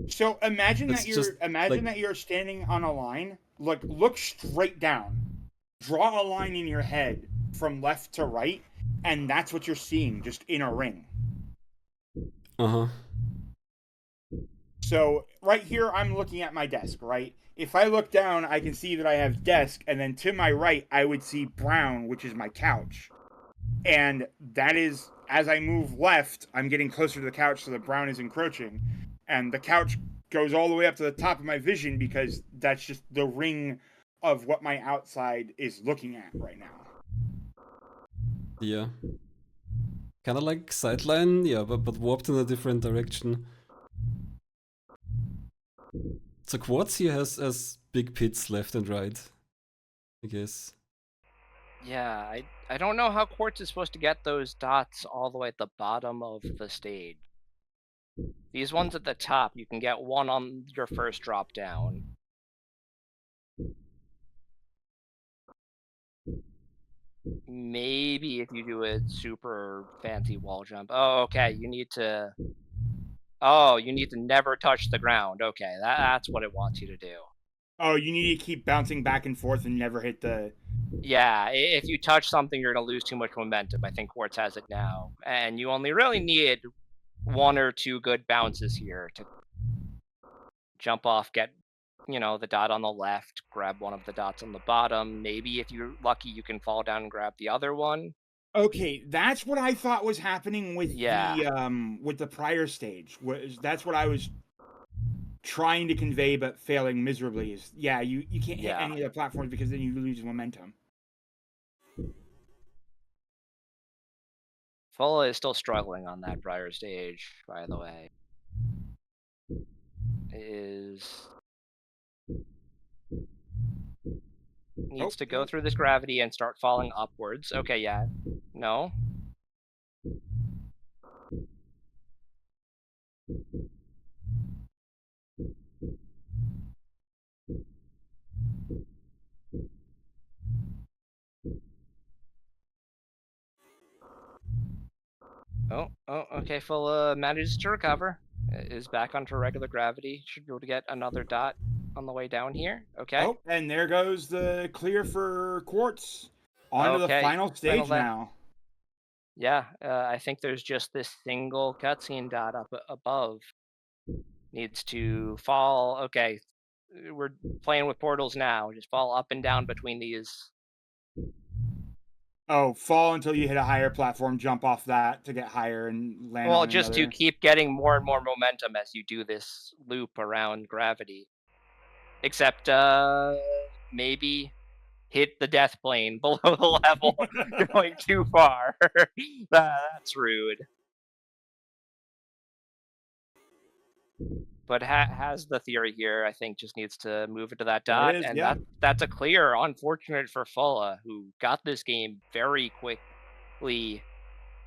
[SPEAKER 2] So imagine
[SPEAKER 1] It's
[SPEAKER 2] that you're
[SPEAKER 1] just,
[SPEAKER 2] that you're standing on a line. Look straight down. Draw a line in your head from left to right, and that's what you're seeing, just in a ring.
[SPEAKER 1] Uh-huh.
[SPEAKER 2] So right here, I'm looking at my desk, right? If I look down, I can see that I have desk, and then to my right, I would see brown, which is my couch. And that is, as I move left, I'm getting closer to the couch, so the brown is encroaching. And the couch goes all the way up to the top of my vision because that's just the ring of what my outside is looking at right now.
[SPEAKER 1] Yeah. Kind of like Sideline, yeah, but warped in a different direction. So Quartz here has big pits left and right, I guess.
[SPEAKER 3] Yeah, I don't know how Quartz is supposed to get those dots all the way at the bottom of the stage. These ones at the top, you can get one on your first drop down. Maybe if you do a super fancy wall jump. Oh, okay, you need to... Oh, you need to never touch the ground. Okay, that's what it wants you to do.
[SPEAKER 2] Oh, you need to keep bouncing back and forth and never hit the...
[SPEAKER 3] Yeah, if you touch something, you're going to lose too much momentum. I think Quartz has it now. And you only really need 1 or 2 good bounces here to jump off, get, the dot on the left, grab one of the dots on the bottom. Maybe if you're lucky, you can fall down and grab the other one.
[SPEAKER 2] Okay, that's what I thought was happening with
[SPEAKER 3] Yeah.
[SPEAKER 2] the prior stage. That's what I was trying to convey but failing miserably is you can't hit
[SPEAKER 3] Yeah.
[SPEAKER 2] any of the platforms because then you lose momentum.
[SPEAKER 3] Fulla is still struggling on that prior stage, by the way. Needs to go through this gravity and start falling upwards. Okay, yeah. No. Oh, okay. Fulla manages to recover. Is back onto regular gravity. Should be able to get another dot on the way down here. Okay.
[SPEAKER 2] Oh, and there goes the clear for Quartz. On to the
[SPEAKER 3] Okay,
[SPEAKER 2] final stage
[SPEAKER 3] final
[SPEAKER 2] now.
[SPEAKER 3] Yeah, I think there's just this single cutscene dot up above. Needs to fall. Okay, we're playing with portals now. Just fall up and down between these.
[SPEAKER 2] Oh, fall until you hit a higher platform, jump off that to get higher and land
[SPEAKER 3] Well,
[SPEAKER 2] on
[SPEAKER 3] just to
[SPEAKER 2] another.
[SPEAKER 3] keep getting more and more momentum as you do this loop around gravity. Except, maybe hit the death plane below the level, going too far. That's rude. But has the theory here. I think just needs to move into that
[SPEAKER 2] There
[SPEAKER 3] dot,
[SPEAKER 2] it is,
[SPEAKER 3] and
[SPEAKER 2] yeah.
[SPEAKER 3] that's a clear. Unfortunate for Fulla, who got this game very quickly,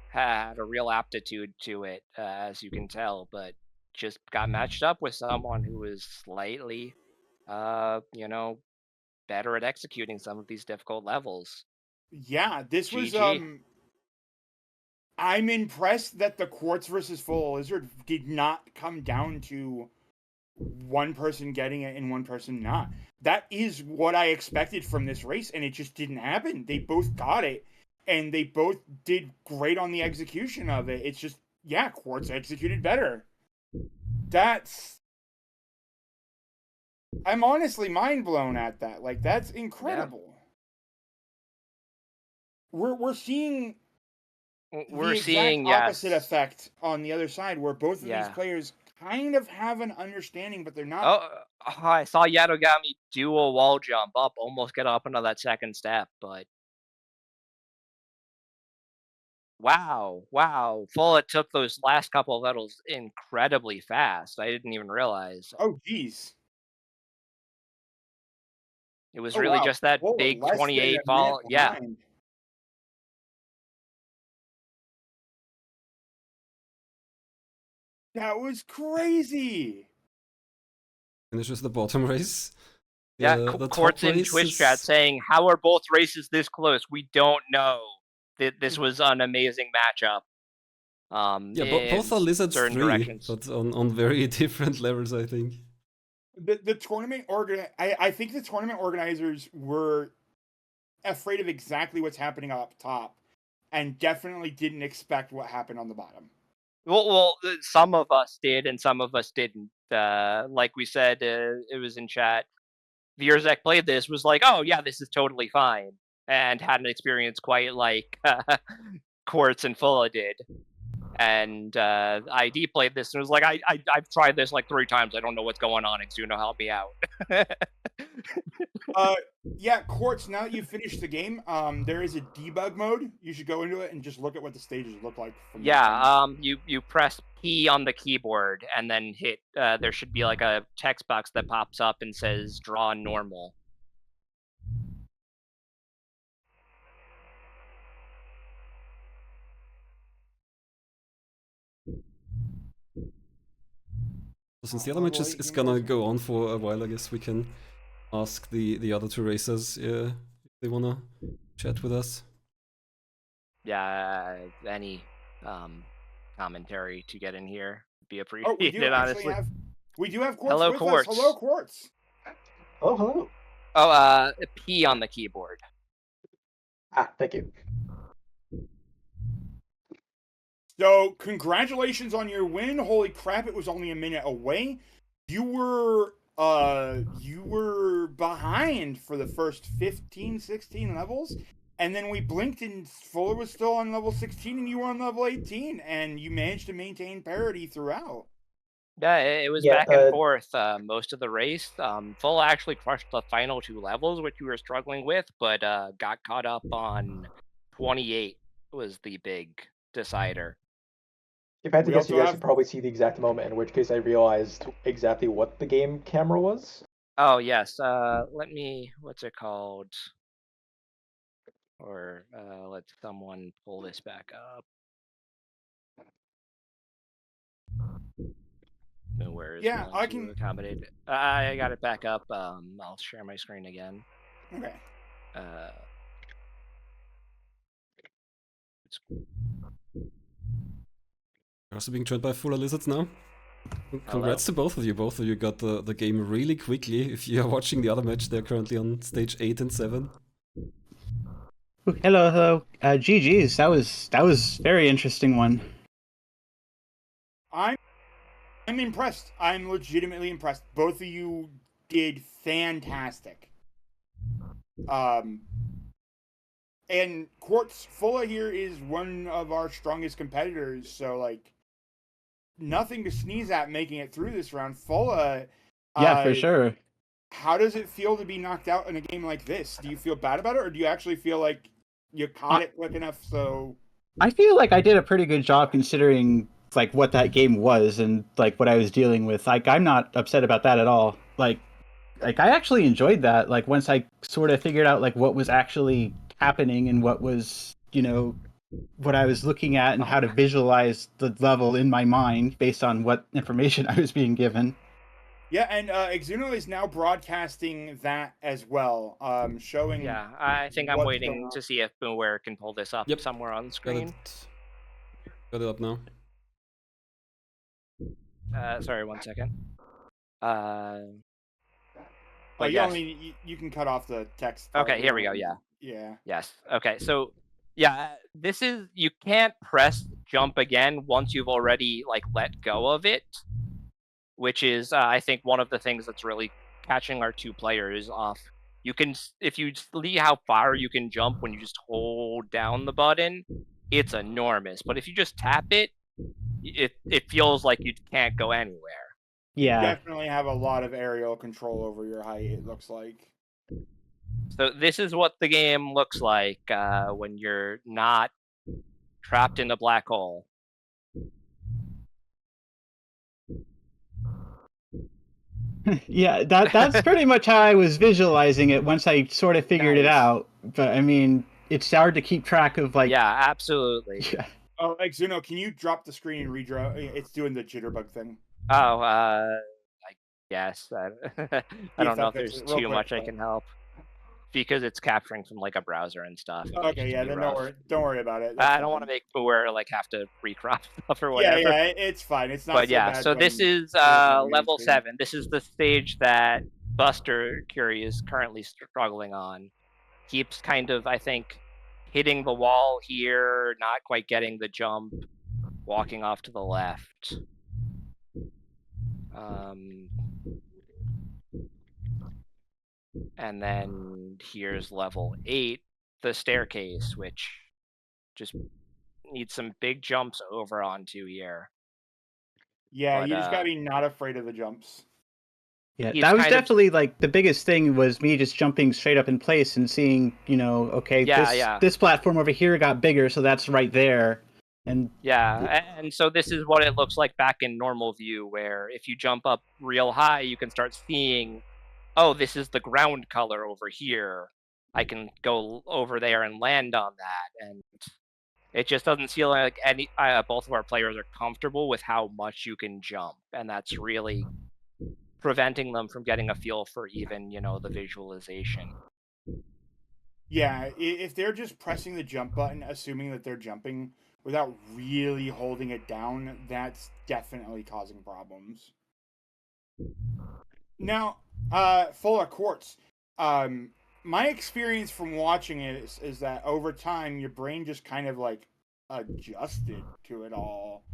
[SPEAKER 3] had a real aptitude to it, as you can tell, but just got matched up with someone who was slightly, better at executing some of these difficult levels.
[SPEAKER 2] Yeah, this was
[SPEAKER 3] GG.
[SPEAKER 2] I'm impressed that the Quartz versus Fullalizard did not come down to one person getting it and one person not. That is what I expected from this race, and it just didn't happen. They both got it, and they both did great on the execution of it. It's just, yeah, Quartz executed better. I'm honestly mind blown at that. Like, that's incredible. Yeah. We're seeing the exact opposite effect on the other side, where both of these players kind of have an understanding, but they're not.
[SPEAKER 3] Oh, I saw Yatogami do a wall jump up, almost get up into that second step, but wow, Fulla took those last couple of levels incredibly fast. I didn't even realize.
[SPEAKER 2] Oh, geez.
[SPEAKER 3] It was
[SPEAKER 2] Oh,
[SPEAKER 3] really
[SPEAKER 2] wow.
[SPEAKER 3] just that
[SPEAKER 2] Fulla
[SPEAKER 3] big
[SPEAKER 2] less than
[SPEAKER 3] 28
[SPEAKER 2] a
[SPEAKER 3] fall.
[SPEAKER 2] minute
[SPEAKER 3] Yeah.
[SPEAKER 2] behind. That was crazy.
[SPEAKER 1] Finishes the bottom race.
[SPEAKER 3] Yeah,
[SPEAKER 1] the
[SPEAKER 3] Quartz
[SPEAKER 1] top
[SPEAKER 3] in
[SPEAKER 1] race
[SPEAKER 3] Twitch
[SPEAKER 1] is...
[SPEAKER 3] chat saying, "How are both races this close? We don't know." This was an amazing matchup.
[SPEAKER 1] Yeah, both are Lizards 3,
[SPEAKER 3] directions.
[SPEAKER 1] but on very different levels, I think.
[SPEAKER 2] The tournament I think the tournament organizers were afraid of exactly what's happening up top, and definitely didn't expect what happened on the bottom.
[SPEAKER 3] Well, some of us did, and some of us didn't. Like we said, it was in chat. Vierzek played this, was like, "Oh yeah, this is totally fine," and had an experience quite like Quartz and Fulla did. And ID played this and was like, I've tried this like 3 times. I don't know what's going on. Exuno, help me out.
[SPEAKER 2] Yeah, Quartz, now that you've finished the game, there is a debug mode. You should go into it and just look at what the stages look like.
[SPEAKER 3] You press P on the keyboard and then hit, there should be like a text box that pops up and says draw normal.
[SPEAKER 1] Since the other match is gonna go on for a while, I guess we can ask the other 2 racers if they wanna chat with us.
[SPEAKER 3] Yeah, any commentary to get in here would be appreciated,
[SPEAKER 2] we do
[SPEAKER 3] honestly.
[SPEAKER 2] We do have Quartz
[SPEAKER 3] Hello,
[SPEAKER 2] with
[SPEAKER 3] Quartz.
[SPEAKER 2] us. Hello, Quartz.
[SPEAKER 4] Oh, hello.
[SPEAKER 3] Oh, P on the keyboard.
[SPEAKER 4] Thank you.
[SPEAKER 2] So, congratulations on your win. Holy crap, it was only a minute away. You were behind for the first 15, 16 levels, and then we blinked and Fuller was still on level 16 and you were on level 18, and you managed to maintain parity throughout.
[SPEAKER 3] Yeah, it was
[SPEAKER 4] Yeah,
[SPEAKER 3] back and forth most of the race. Full actually crushed the final 2 levels, which we were struggling with, but got caught up on 28 was the big decider.
[SPEAKER 4] If I had to
[SPEAKER 2] We
[SPEAKER 4] guess, you
[SPEAKER 2] also
[SPEAKER 4] guys
[SPEAKER 2] have
[SPEAKER 4] could probably see the exact moment in which case I realized exactly what the game camera was.
[SPEAKER 3] Oh yes, let me. What's it called? Or let someone pull this back up. Where is
[SPEAKER 2] Yeah,
[SPEAKER 3] willing
[SPEAKER 2] I
[SPEAKER 3] to
[SPEAKER 2] can.
[SPEAKER 3] accommodate it. I got it back up. I'll share my screen again.
[SPEAKER 2] Okay.
[SPEAKER 3] It's
[SPEAKER 1] You're also being joined by Fullalizards now. Congrats
[SPEAKER 3] Hello.
[SPEAKER 1] to both of you. Both of you got the game really quickly. If you are watching the other match, they're currently on stage 8 and 7.
[SPEAKER 5] Hello, hello. GG's. That was very interesting one.
[SPEAKER 2] I'm impressed. I'm legitimately impressed. Both of you did fantastic. And Quartz Fulla here is one of our strongest competitors, so like nothing to sneeze at making it through this round. Fulla,
[SPEAKER 5] Yeah, for sure.
[SPEAKER 2] How does it feel to be knocked out in a game like this? Do you feel bad about it, or do you actually feel like you caught it quick enough so?
[SPEAKER 5] I feel like I did a pretty good job considering like what that game was and like what I was dealing with. Like I'm not upset about that at all. Like I actually enjoyed that. Like once I sort of figured out like what was actually happening and what was, what I was looking at and how to visualize the level in my mind based on what information I was being given.
[SPEAKER 2] Yeah, and Exuno is now broadcasting that as well, showing.
[SPEAKER 3] Yeah, I think I'm
[SPEAKER 2] what's
[SPEAKER 3] waiting
[SPEAKER 2] going on.
[SPEAKER 3] to see if Boomware can pull this up
[SPEAKER 1] Yep.
[SPEAKER 3] somewhere on the screen.
[SPEAKER 1] Got it up now.
[SPEAKER 3] Sorry, 1 second.
[SPEAKER 2] Oh,
[SPEAKER 3] But
[SPEAKER 2] yeah,
[SPEAKER 3] yes.
[SPEAKER 2] I mean, you can cut off the text.
[SPEAKER 3] Okay, here we go. Yeah.
[SPEAKER 2] Yeah.
[SPEAKER 3] Yes. Okay. So, yeah, this is you can't press jump again once you've already like let go of it, which is I think one of the things that's really catching our 2 players off. You can if you see how far you can jump when you just hold down the button, it's enormous. But if you just tap it, it feels like you can't go anywhere.
[SPEAKER 5] Yeah.
[SPEAKER 2] Definitely have a lot of aerial control over your height, it looks like.
[SPEAKER 3] So this is what the game looks like when you're not trapped in a black hole.
[SPEAKER 5] Yeah, that's pretty much how I was visualizing it once I sort of figured it
[SPEAKER 2] Nice.
[SPEAKER 5] out. But I mean, it's hard to keep track of like.
[SPEAKER 3] Yeah, absolutely.
[SPEAKER 5] Yeah.
[SPEAKER 2] Oh, Exuno, can you drop the screen and redraw? It's doing the jitterbug thing.
[SPEAKER 3] Oh, I guess. I don't know if
[SPEAKER 2] fixes
[SPEAKER 3] there's
[SPEAKER 2] it real
[SPEAKER 3] too
[SPEAKER 2] quick,
[SPEAKER 3] much I
[SPEAKER 2] but-
[SPEAKER 3] can help. Because it's capturing from like a browser and stuff. It
[SPEAKER 2] Okay,
[SPEAKER 3] used
[SPEAKER 2] yeah,
[SPEAKER 3] to be
[SPEAKER 2] then
[SPEAKER 3] rough.
[SPEAKER 2] don't worry about it.
[SPEAKER 3] I don't want to make where like have to recrop stuff or whatever.
[SPEAKER 2] Yeah, it's fine. It's not.
[SPEAKER 3] But
[SPEAKER 2] so
[SPEAKER 3] yeah,
[SPEAKER 2] bad
[SPEAKER 3] so this
[SPEAKER 2] when
[SPEAKER 3] is
[SPEAKER 2] there's not a
[SPEAKER 3] level
[SPEAKER 2] green screen.
[SPEAKER 3] 7. This is the stage that Busterkuri is currently struggling on. Keeps kind of, I think, hitting the wall here, not quite getting the jump, walking off to the left. And then here's level 8, the staircase, which just needs some big jumps over onto here.
[SPEAKER 2] Yeah,
[SPEAKER 3] But,
[SPEAKER 2] you just gotta be not afraid of the jumps.
[SPEAKER 5] Yeah,
[SPEAKER 3] he's
[SPEAKER 5] that was
[SPEAKER 3] kind of-
[SPEAKER 5] definitely like the biggest thing was me just jumping straight up in place and seeing, okay,
[SPEAKER 3] Yeah.
[SPEAKER 5] this platform over here got bigger, so that's right there. And
[SPEAKER 3] Yeah, and so this is what it looks like back in normal view, where if you jump up real high, you can start seeing, oh, this is the ground color over here. I can go over there and land on that, and it just doesn't feel like any both of our players are comfortable with how much you can jump, and that's really preventing them from getting a feel for even, the visualization.
[SPEAKER 2] Yeah, if they're just pressing the jump button, assuming that they're jumping without really holding it down, that's definitely causing problems. Now, Fuller Quartz, my experience from watching it is that over time your brain just kind of like adjusted to it all.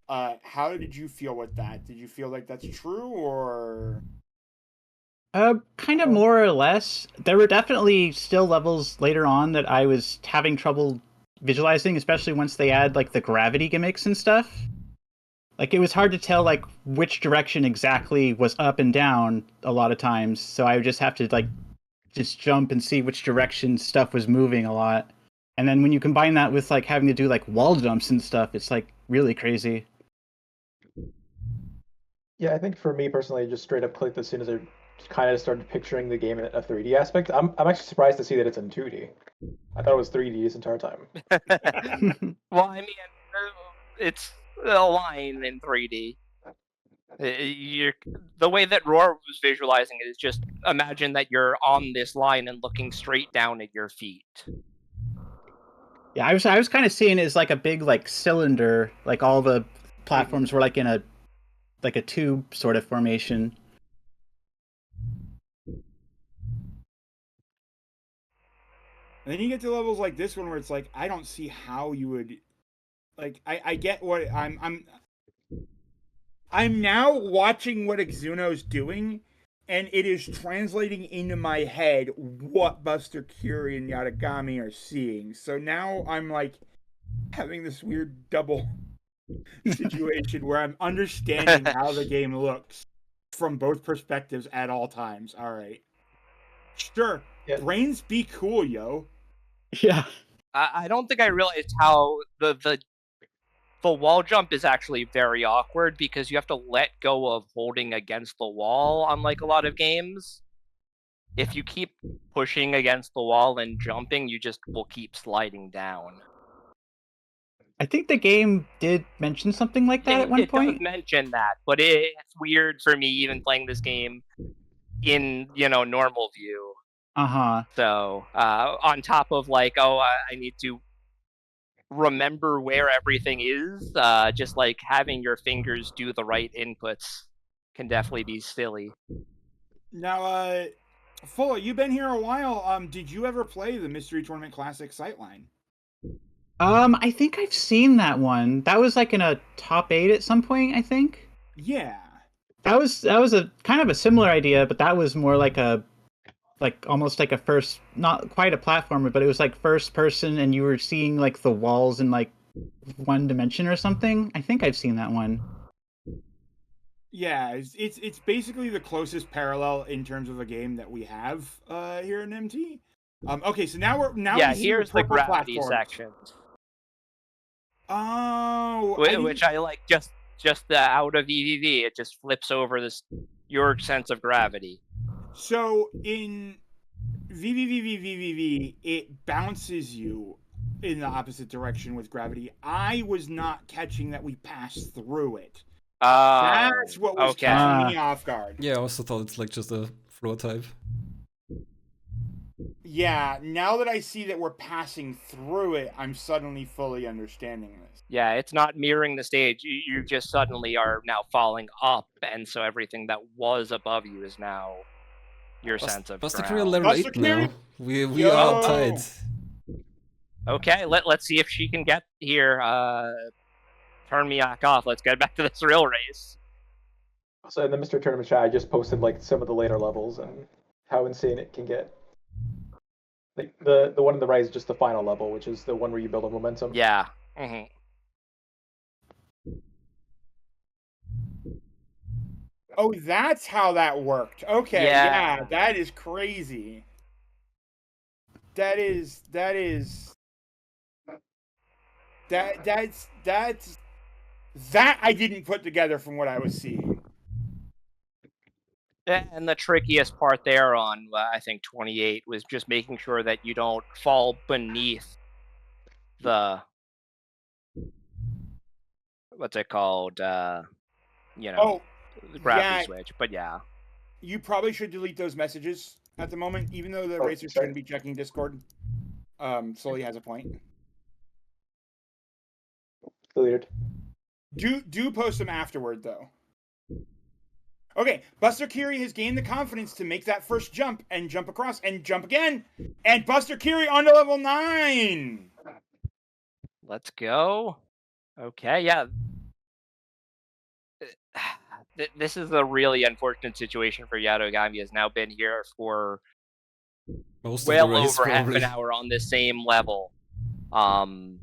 [SPEAKER 2] How did you feel with that? Did you feel like that's true, or?
[SPEAKER 5] Kind of more or less. There were definitely still levels later on that I was having trouble visualizing, especially once they add like the gravity gimmicks and stuff. Like it was hard to tell like which direction exactly was up and down a lot of times, so I would just have to like just jump and see which direction stuff was moving a lot. And then when you combine that with like having to do like wall jumps and stuff, it's like really crazy.
[SPEAKER 4] Yeah, I think for me personally, I just straight up clicked as soon as I kind of started picturing the game in a 3D aspect. I'm actually surprised to see that it's in 2D. I thought it was 3D this entire time.
[SPEAKER 3] Well, I mean, it's a line in 3D. The way that Roar was visualizing it is just imagine that you're on this line and looking straight down at your feet.
[SPEAKER 5] Yeah, I was kind of seeing it as like a big like cylinder, like all the platforms were like in a tube sort of formation.
[SPEAKER 2] And then you get to levels like this one where it's like, I don't see how you would, like, I get what I'm now watching what Exuno's doing, and it is translating into my head what Busterkuri and Yatogami are seeing. So now I'm like having this weird double situation where I'm understanding how the game looks from both perspectives at all times. All right. Sure.
[SPEAKER 4] Yeah.
[SPEAKER 2] Brains be cool, yo.
[SPEAKER 5] Yeah.
[SPEAKER 3] I don't think I realized how the wall jump is actually very awkward because you have to let go of holding against the wall, unlike a lot of games. If you keep pushing against the wall and jumping, you just will keep sliding down.
[SPEAKER 5] I think the game did mention something like that at one point.
[SPEAKER 3] It does mention that, but it's weird for me even playing this game in, normal view.
[SPEAKER 5] Uh-huh.
[SPEAKER 3] So, on top of like, I need to remember where everything is, just like having your fingers do the right inputs can definitely be silly.
[SPEAKER 2] Now, Fulla, you've been here a while. Did you ever play the Mystery Tournament Classic Sightline?
[SPEAKER 5] I think I've seen that one. That was like in a top 8 at some point, I think.
[SPEAKER 2] Yeah.
[SPEAKER 5] That was a kind of a similar idea, but that was more like almost like a first, not quite a platformer, but it was like first person and you were seeing like the walls in like one dimension or something. I think I've seen that one.
[SPEAKER 2] Yeah, it's basically the closest parallel in terms of a game that we have here in MT. Okay, so now we see
[SPEAKER 3] here's the gravity
[SPEAKER 2] platforms.
[SPEAKER 3] sections.
[SPEAKER 2] Oh,
[SPEAKER 3] which I like just out of EVV, it just flips over your sense of gravity.
[SPEAKER 2] So in VVVVVVV, it bounces you in the opposite direction with gravity. I was not catching that we passed through it. That's what was catching me off guard.
[SPEAKER 1] Yeah, I also thought it's like just a floor type.
[SPEAKER 2] Yeah, now that I see that we're passing through it, I'm suddenly fully understanding this.
[SPEAKER 3] Yeah, it's not mirroring the stage. You just suddenly are now falling up, and so everything that was above you is now your sense of
[SPEAKER 1] Busterkuri
[SPEAKER 3] ground.
[SPEAKER 1] level 8 now. We are tied.
[SPEAKER 3] Okay, let's see if she can get here. Turn me back off. Let's get back to this real race.
[SPEAKER 4] So in the Mr. Tournament chat, I just posted like some of the later levels and how insane it can get. Like the one on the right is just the final level, which is the one where you build a momentum.
[SPEAKER 3] Yeah. Mm-hmm.
[SPEAKER 2] Oh, that's how that worked. Okay, yeah, that is crazy. That's that I didn't put together from what I was seeing.
[SPEAKER 3] And the trickiest part there on, I think, 28 was just making sure that you don't fall beneath the, what's it called, the gravity switch. But yeah.
[SPEAKER 2] You probably should delete those messages at the moment, even though the racers shouldn't be checking Discord. Sully has a point.
[SPEAKER 4] Deleted.
[SPEAKER 2] Do post them afterward, though. Okay, Busterkuri has gained the confidence to make that first jump and jump across and jump again. And Busterkuri on to level 9.
[SPEAKER 3] Let's go. Okay, yeah. this is a really unfortunate situation for Yatogami. Has now been here for
[SPEAKER 1] Most
[SPEAKER 3] well
[SPEAKER 1] of the race,
[SPEAKER 3] over half
[SPEAKER 1] probably.
[SPEAKER 3] an hour on this same level, and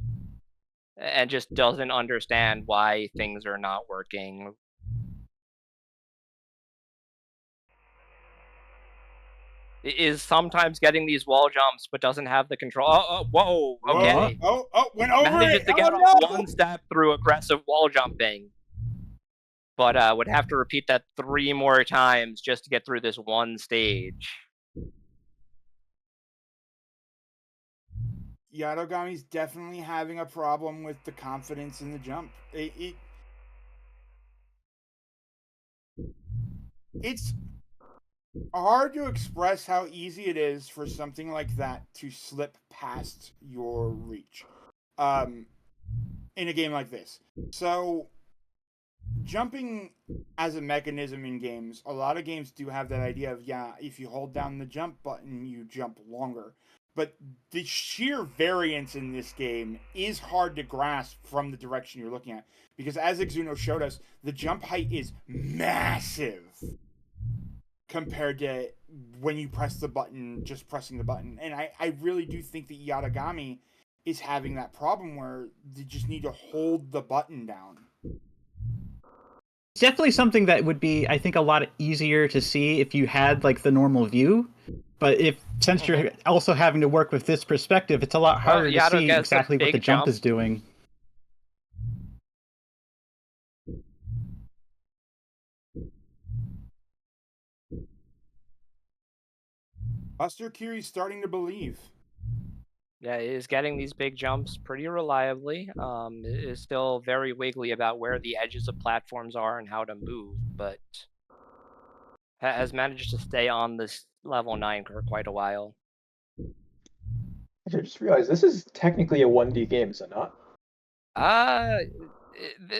[SPEAKER 3] just doesn't understand why things are not working. Is sometimes getting these wall jumps, but doesn't have the control. Oh, whoa, okay.
[SPEAKER 2] Oh, went over
[SPEAKER 3] Manages
[SPEAKER 2] it.
[SPEAKER 3] to get off one step through aggressive wall jumping, but would have to repeat that 3 more times just to get through this one stage.
[SPEAKER 2] Yatogami's definitely having a problem with the confidence in the jump. It's hard to express how easy it is for something like that to slip past your reach in a game like this. So jumping as a mechanism in games, a lot of games do have that idea of, yeah, if you hold down the jump button, you jump longer. But the sheer variance in this game is hard to grasp from the direction you're looking at. Because as Exuno showed us, the jump height is massive compared to when you press the button, just pressing the button. And I really do think that Yatogami is having that problem where they just need to hold the button down.
[SPEAKER 5] It's definitely something that would be, I think, a lot easier to see if you had like the normal view. But since you're also having to work with this perspective, it's a lot harder to see exactly what the jump is doing.
[SPEAKER 2] Busterkuri's starting to believe.
[SPEAKER 3] Yeah, is getting these big jumps pretty reliably. Is still very wiggly about where the edges of platforms are and how to move, but has managed to stay on this level 9 for quite a while.
[SPEAKER 4] I just realized this is technically a 1D game, is it not?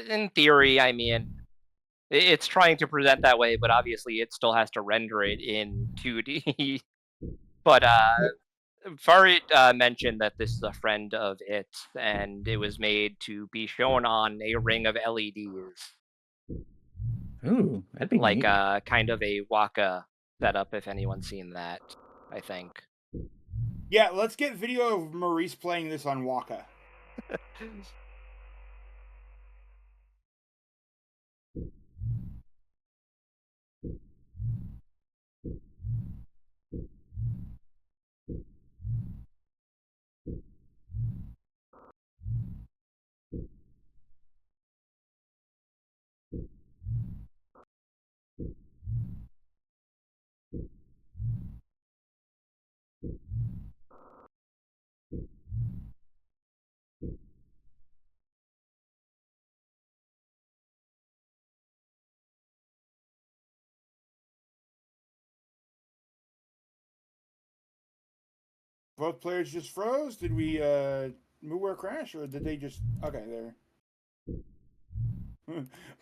[SPEAKER 3] In theory, I mean, it's trying to present that way, but obviously it still has to render it in 2D. But Farid mentioned that this is a friend of it, and it was made to be shown on a ring of LEDs.
[SPEAKER 5] Ooh, that'd be
[SPEAKER 3] like
[SPEAKER 5] neat.
[SPEAKER 3] Kind of a Waka setup, if anyone's seen that, I think.
[SPEAKER 2] Yeah, let's get video of Maurice playing this on Waka. Both players just froze? Did we move or crash, or did they just... Okay, there.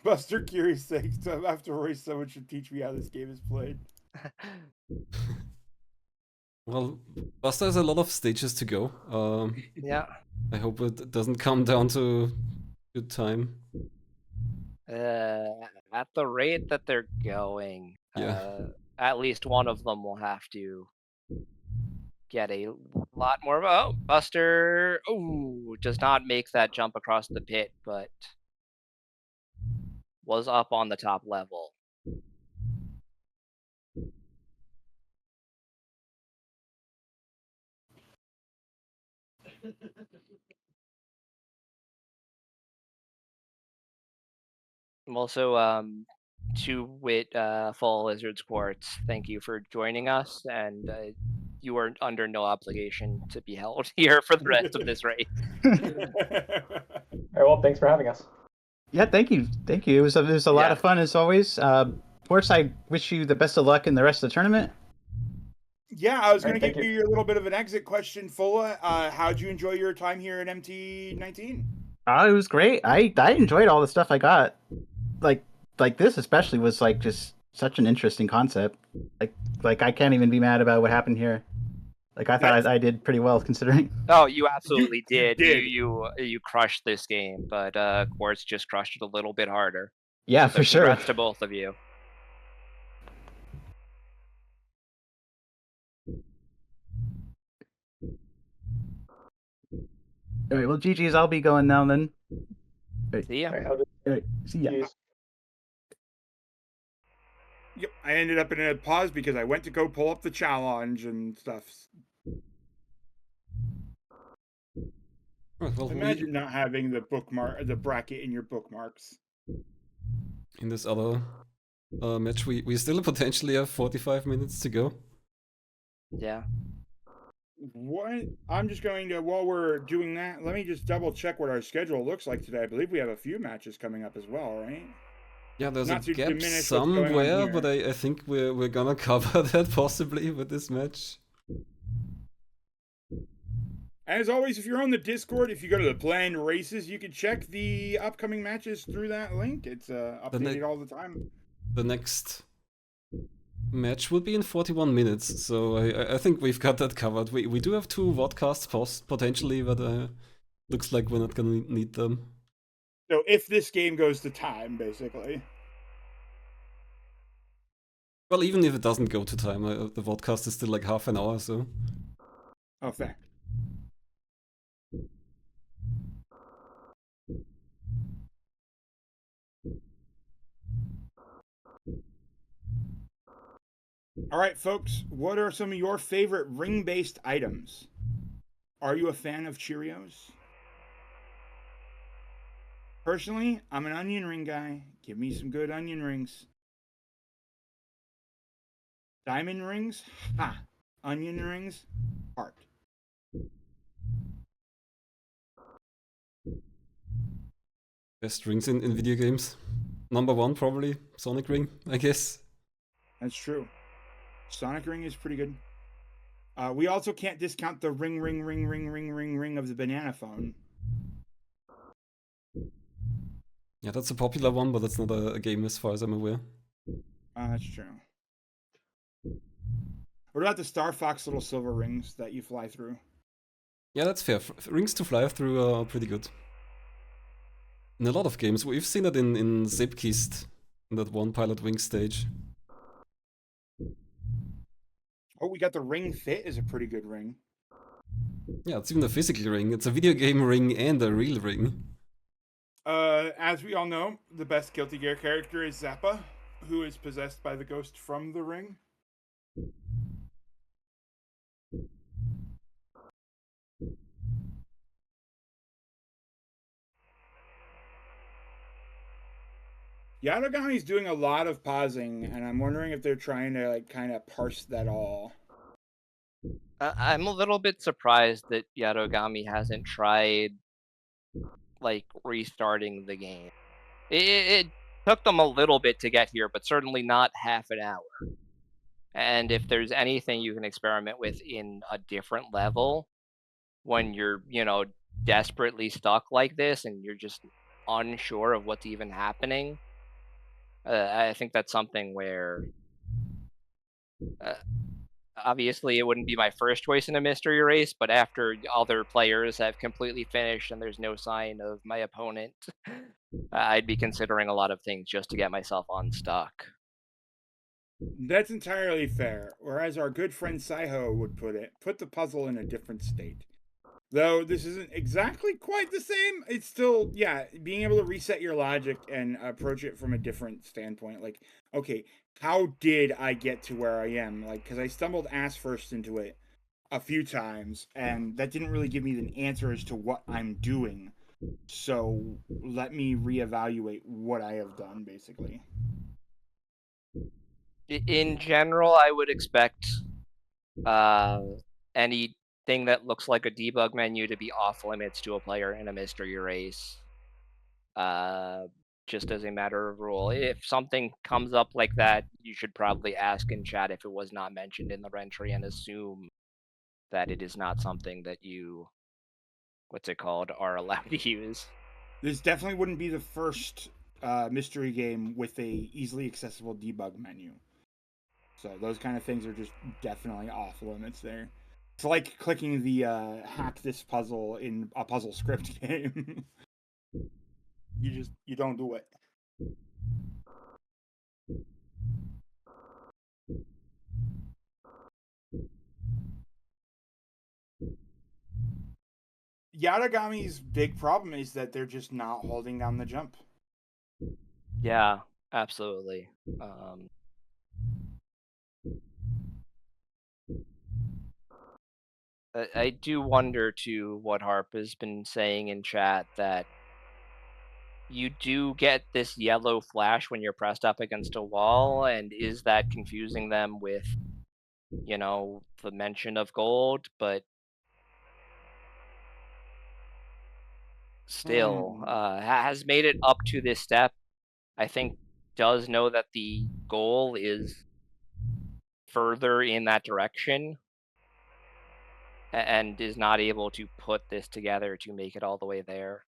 [SPEAKER 2] Busterkuri saying, so after race, someone should teach me how this game is played.
[SPEAKER 1] Well, Buster has a lot of stages to go.
[SPEAKER 3] Yeah.
[SPEAKER 1] I hope it doesn't come down to good time.
[SPEAKER 3] At the rate that they're going, at least one of them will have to get a lot more. Oh, Buster, does not make that jump across the pit, but was up on the top level. Also, to Fullalizards Quartz, thank you for joining us, and you are under no obligation to be held here for the rest of this race.
[SPEAKER 4] All right, well, thanks for having us.
[SPEAKER 5] Yeah, thank you. It was a lot of fun as always. Quartz, I wish you the best of luck in the rest of the tournament.
[SPEAKER 2] Yeah, I was going to give you a little bit of an exit question, Fulla. How'd you enjoy your time here at MT19?
[SPEAKER 5] It was great. I enjoyed all the stuff I got. Like this especially was like just such an interesting concept. Like I can't even be mad about what happened here. Like I thought I did pretty well considering.
[SPEAKER 3] Oh, you absolutely did. You crushed this game, but Quartz just crushed it a little bit harder.
[SPEAKER 5] Yeah,
[SPEAKER 3] So
[SPEAKER 5] for sure.
[SPEAKER 3] congrats to both of you.
[SPEAKER 5] All right, well, GG's. I'll be going now then.
[SPEAKER 3] See ya.
[SPEAKER 4] All right, how did
[SPEAKER 5] All right, see ya.
[SPEAKER 4] Jeez.
[SPEAKER 2] Yep, I ended up in a pause because I went to go pull up the challenge and stuff.
[SPEAKER 1] Right, well,
[SPEAKER 2] Imagine not having the bracket in your bookmarks.
[SPEAKER 1] in this other match, we still potentially have 45 minutes to go.
[SPEAKER 3] Yeah.
[SPEAKER 2] What? I'm just going to, while we're doing that, let me just double check what our schedule looks like today. I believe we have a few matches coming up as well, right?
[SPEAKER 1] Yeah, there's
[SPEAKER 2] Not
[SPEAKER 1] a
[SPEAKER 2] to
[SPEAKER 1] gap
[SPEAKER 2] diminish what's going on
[SPEAKER 1] somewhere,
[SPEAKER 2] here.
[SPEAKER 1] but I think we're gonna cover that possibly with this match.
[SPEAKER 2] As always, if you're on the Discord, if you go to the planned races, you can check the upcoming matches through that link. It's updated all the time.
[SPEAKER 1] The next match will be in 41 minutes, so I think we've got that covered. We do have 2 vodcasts potentially, but looks like we're not gonna need them.
[SPEAKER 2] So if this game goes to time, basically.
[SPEAKER 1] Well, even if it doesn't go to time, the vodcast is still like half an hour, so...
[SPEAKER 2] Oh, fair. All right, folks, what are some of your favorite ring-based items? Are you a fan of Cheerios? Personally, I'm an onion ring guy. Give me some good onion rings. Diamond rings? Ha! Onion rings? Heart.
[SPEAKER 1] Best rings in video games. Number 1 probably, Sonic Ring, I guess.
[SPEAKER 2] That's true. Sonic ring is pretty good. We also can't discount the ring of the banana phone.
[SPEAKER 1] Yeah, that's a popular one, but that's not a game as far as I'm aware.
[SPEAKER 2] That's true. What about the Star Fox little silver rings that you fly through?
[SPEAKER 1] Yeah, that's fair. Rings to fly through are pretty good. In a lot of games, we've seen it in Zipkist, in that one Pilot Wing stage.
[SPEAKER 2] Oh, we got the Ring Fit is a pretty good ring.
[SPEAKER 1] Yeah, it's even a physical ring. It's a video game ring and a real ring.
[SPEAKER 2] As we all know, the best Guilty Gear character is Zappa, who is possessed by the ghost from the ring. Yatogami's doing a lot of pausing, and I'm wondering if they're trying to like kind of parse that all.
[SPEAKER 3] I'm a little bit surprised that Yatogami hasn't tried like restarting the game. It took them a little bit to get here, but certainly not half an hour. And if there's anything you can experiment with in a different level, when you're, desperately stuck like this and you're just unsure of what's even happening, I think that's something where obviously it wouldn't be my first choice in a mystery race, but after other players have completely finished and there's no sign of my opponent, I'd be considering a lot of things just to get myself unstuck.
[SPEAKER 2] That's entirely fair. Or as our good friend Saiho would put it, put the puzzle in a different state. Though this isn't exactly quite the same, it's still, yeah, being able to reset your logic and approach it from a different standpoint. Like, okay, how did I get to where I am? Like, because I stumbled ass first into it a few times, and that didn't really give me an answer as to what I'm doing. So let me reevaluate what I have done, basically.
[SPEAKER 3] In general, I would expect anything that looks like a debug menu to be off limits to a player in a mystery race. Just as a matter of rule. If something comes up like that, you should probably ask in chat if it was not mentioned in the entry and assume that it is not something that you, are allowed to use.
[SPEAKER 2] This definitely wouldn't be the first mystery game with a easily accessible debug menu. So those kind of things are just definitely off limits there. It's like clicking the hack this puzzle in a puzzle script game. You don't do it. Yatogami's big problem is that they're just not holding down the jump.
[SPEAKER 3] Yeah, absolutely. I do wonder too what Harp has been saying in chat, that you do get this yellow flash when you're pressed up against a wall, and is that confusing them with, you know, the mention of gold? But still, has made it up to this step. I think does know that the goal is further in that direction, and is not able to put this together to make it all the way there.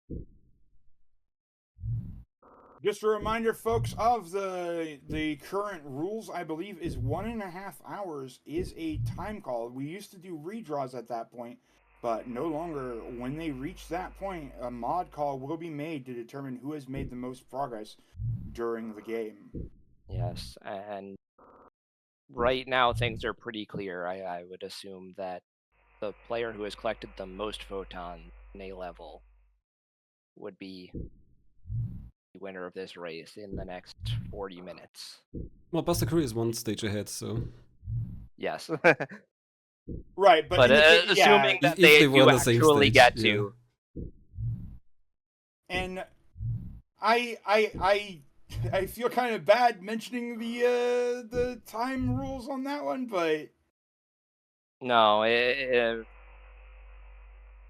[SPEAKER 2] Just a reminder, folks, of the current rules. I believe is 1.5 hours is a time call. We used to do redraws at that point, but no longer. When they reach that point, a mod call will be made to determine who has made the most progress during the game.
[SPEAKER 3] Yes, and right now things are pretty clear. I would assume that the player who has collected the most photons in a level would be the winner of this race in the next 40 minutes.
[SPEAKER 1] Well, Busterkuri is one stage ahead, so
[SPEAKER 3] Yes.
[SPEAKER 2] Right, but,
[SPEAKER 3] But assuming that
[SPEAKER 1] If
[SPEAKER 3] they
[SPEAKER 1] they were
[SPEAKER 3] do
[SPEAKER 1] on the same
[SPEAKER 3] actually
[SPEAKER 1] stage,
[SPEAKER 3] get
[SPEAKER 1] yeah.
[SPEAKER 3] to.
[SPEAKER 2] And I feel kind of bad mentioning the time rules on that one, but
[SPEAKER 3] No,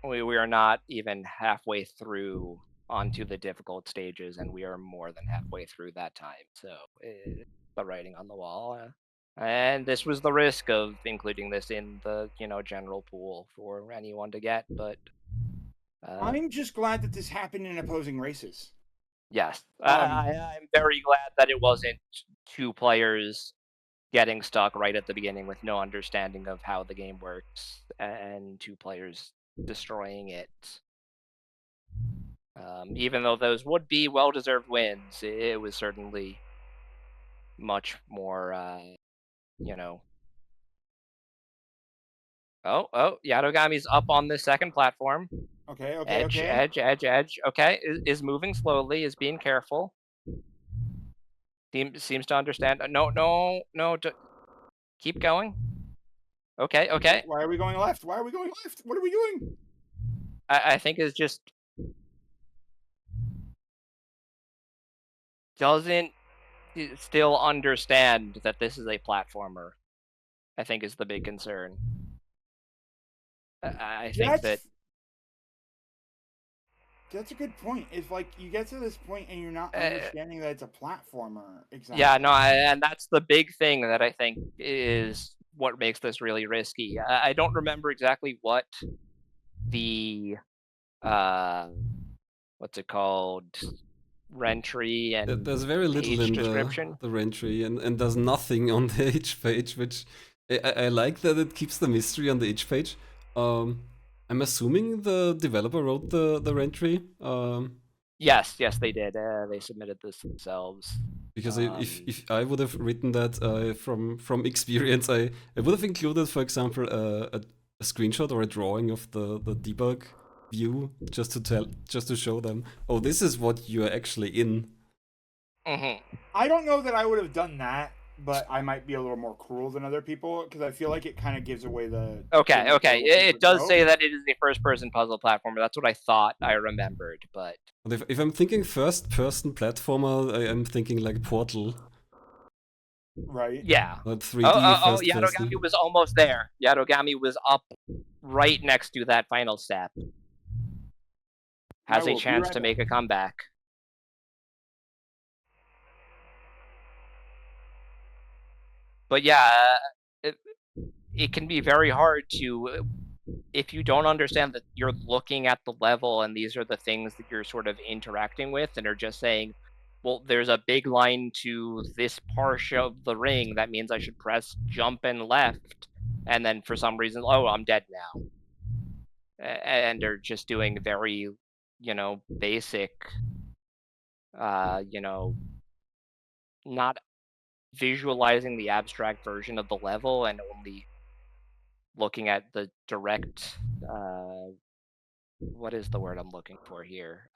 [SPEAKER 3] we are not even halfway through onto the difficult stages, and we are more than halfway through that time. So the writing on the wall. And this was the risk of including this in the general pool for anyone to get, but
[SPEAKER 2] I'm just glad that this happened in opposing races.
[SPEAKER 3] yes, I'm very glad that it wasn't two players getting stuck right at the beginning with no understanding of how the game works, and two players destroying it. Even though those would be well-deserved wins, it was certainly much more, Oh, Yatogami's up on this second platform.
[SPEAKER 2] Okay.
[SPEAKER 3] Edge. Okay, is moving slowly, is being careful. Seems to understand. No. Keep going. Okay.
[SPEAKER 2] Why are we going left? What are we doing?
[SPEAKER 3] I think is just doesn't still understand that this is a platformer. I think is the big concern. I think
[SPEAKER 2] that's a good point. If like you get to this point and you're not understanding that it's a platformer, exactly.
[SPEAKER 3] Yeah, no, and that's the big thing that I think is what makes this really risky. I don't remember exactly what the what's it called, rentry and
[SPEAKER 1] there's very little
[SPEAKER 3] page
[SPEAKER 1] in
[SPEAKER 3] description.
[SPEAKER 1] the rentry, and there's nothing on the itch page, which I like that it keeps the mystery on the itch page. I'm assuming the developer wrote the rentry.
[SPEAKER 3] Yes, they did. They submitted this themselves.
[SPEAKER 1] Because if I would have written that from experience, I would have included, for example, a screenshot or a drawing of the debug view just to show them, oh, this is what you're actually in.
[SPEAKER 2] I don't know that I would have done that, but I might be a little more cruel than other people because I feel like it kind of gives away the.
[SPEAKER 3] Okay. It does say that it is a first-person puzzle platformer. That's what I thought I remembered, but
[SPEAKER 1] if I'm thinking first-person platformer, I'm thinking like Portal.
[SPEAKER 2] Right.
[SPEAKER 3] Yeah.
[SPEAKER 1] Not 3D first person.
[SPEAKER 3] Yatogami was almost there. Yatogami was up right next to that final step. Has a chance to make a comeback. But yeah, it can be very hard to, if you don't understand that you're looking at the level and these are the things that you're sort of interacting with and are just saying, well, there's a big line to this part of the ring, that means I should press jump and left, and then for some reason, oh, I'm dead now. And they're just doing very, basic, not visualizing the abstract version of the level and only looking at the direct what is the word I'm looking for here?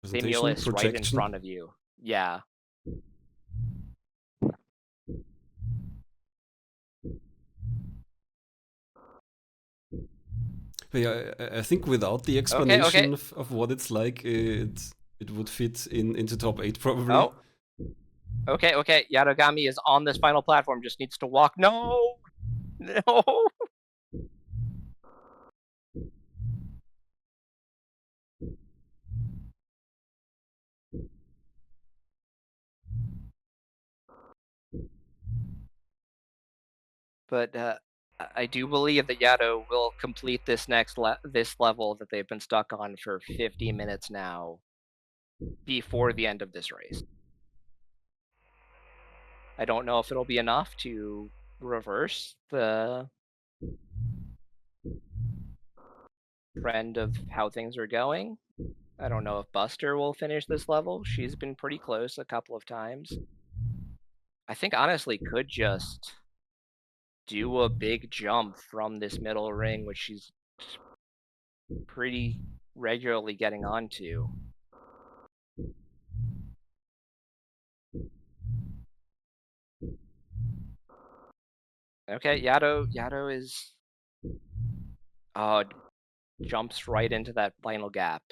[SPEAKER 1] Presentation,
[SPEAKER 3] Stimulus right in
[SPEAKER 1] projection.
[SPEAKER 3] front of you. Yeah.
[SPEAKER 1] But yeah, I think without the
[SPEAKER 3] Okay,
[SPEAKER 1] explanation
[SPEAKER 3] okay.
[SPEAKER 1] of what it's like, it would fit into top 8 probably.
[SPEAKER 3] Oh. Okay, okay. Yatogami is on this final platform, just needs to walk. No! No! But I do believe that Yato will complete this this level that they've been stuck on for 50 minutes now before the end of this race. I don't know if it'll be enough to reverse the trend of how things are going. I don't know if Buster will finish this level. She's been pretty close a couple of times. I think honestly could just do a big jump from this middle ring, which she's pretty regularly getting onto. Okay, Yato is jumps right into that final gap.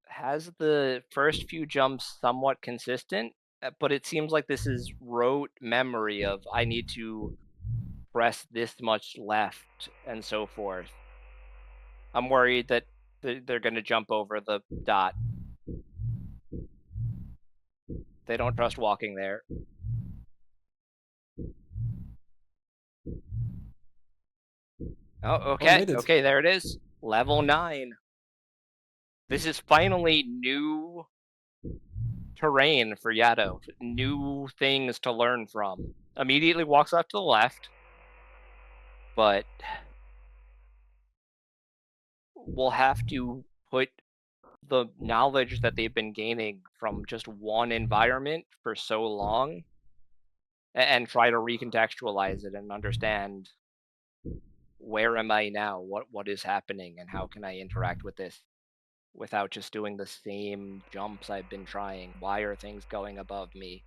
[SPEAKER 3] Has the first few jumps somewhat consistent, but it seems like this is rote memory of I need to press this much left and so forth. I'm worried that they're going to jump over the dot. They don't trust walking there. Oh, okay. Okay, there it is. Level 9. This is finally new terrain for Yato. New things to learn from. Immediately walks off to the left. But we'll have to put the knowledge that they've been gaining from just one environment for so long and try to recontextualize it and understand where am I now, what is happening, and how can I interact with this without just doing the same jumps I've been trying. Why are things going above me?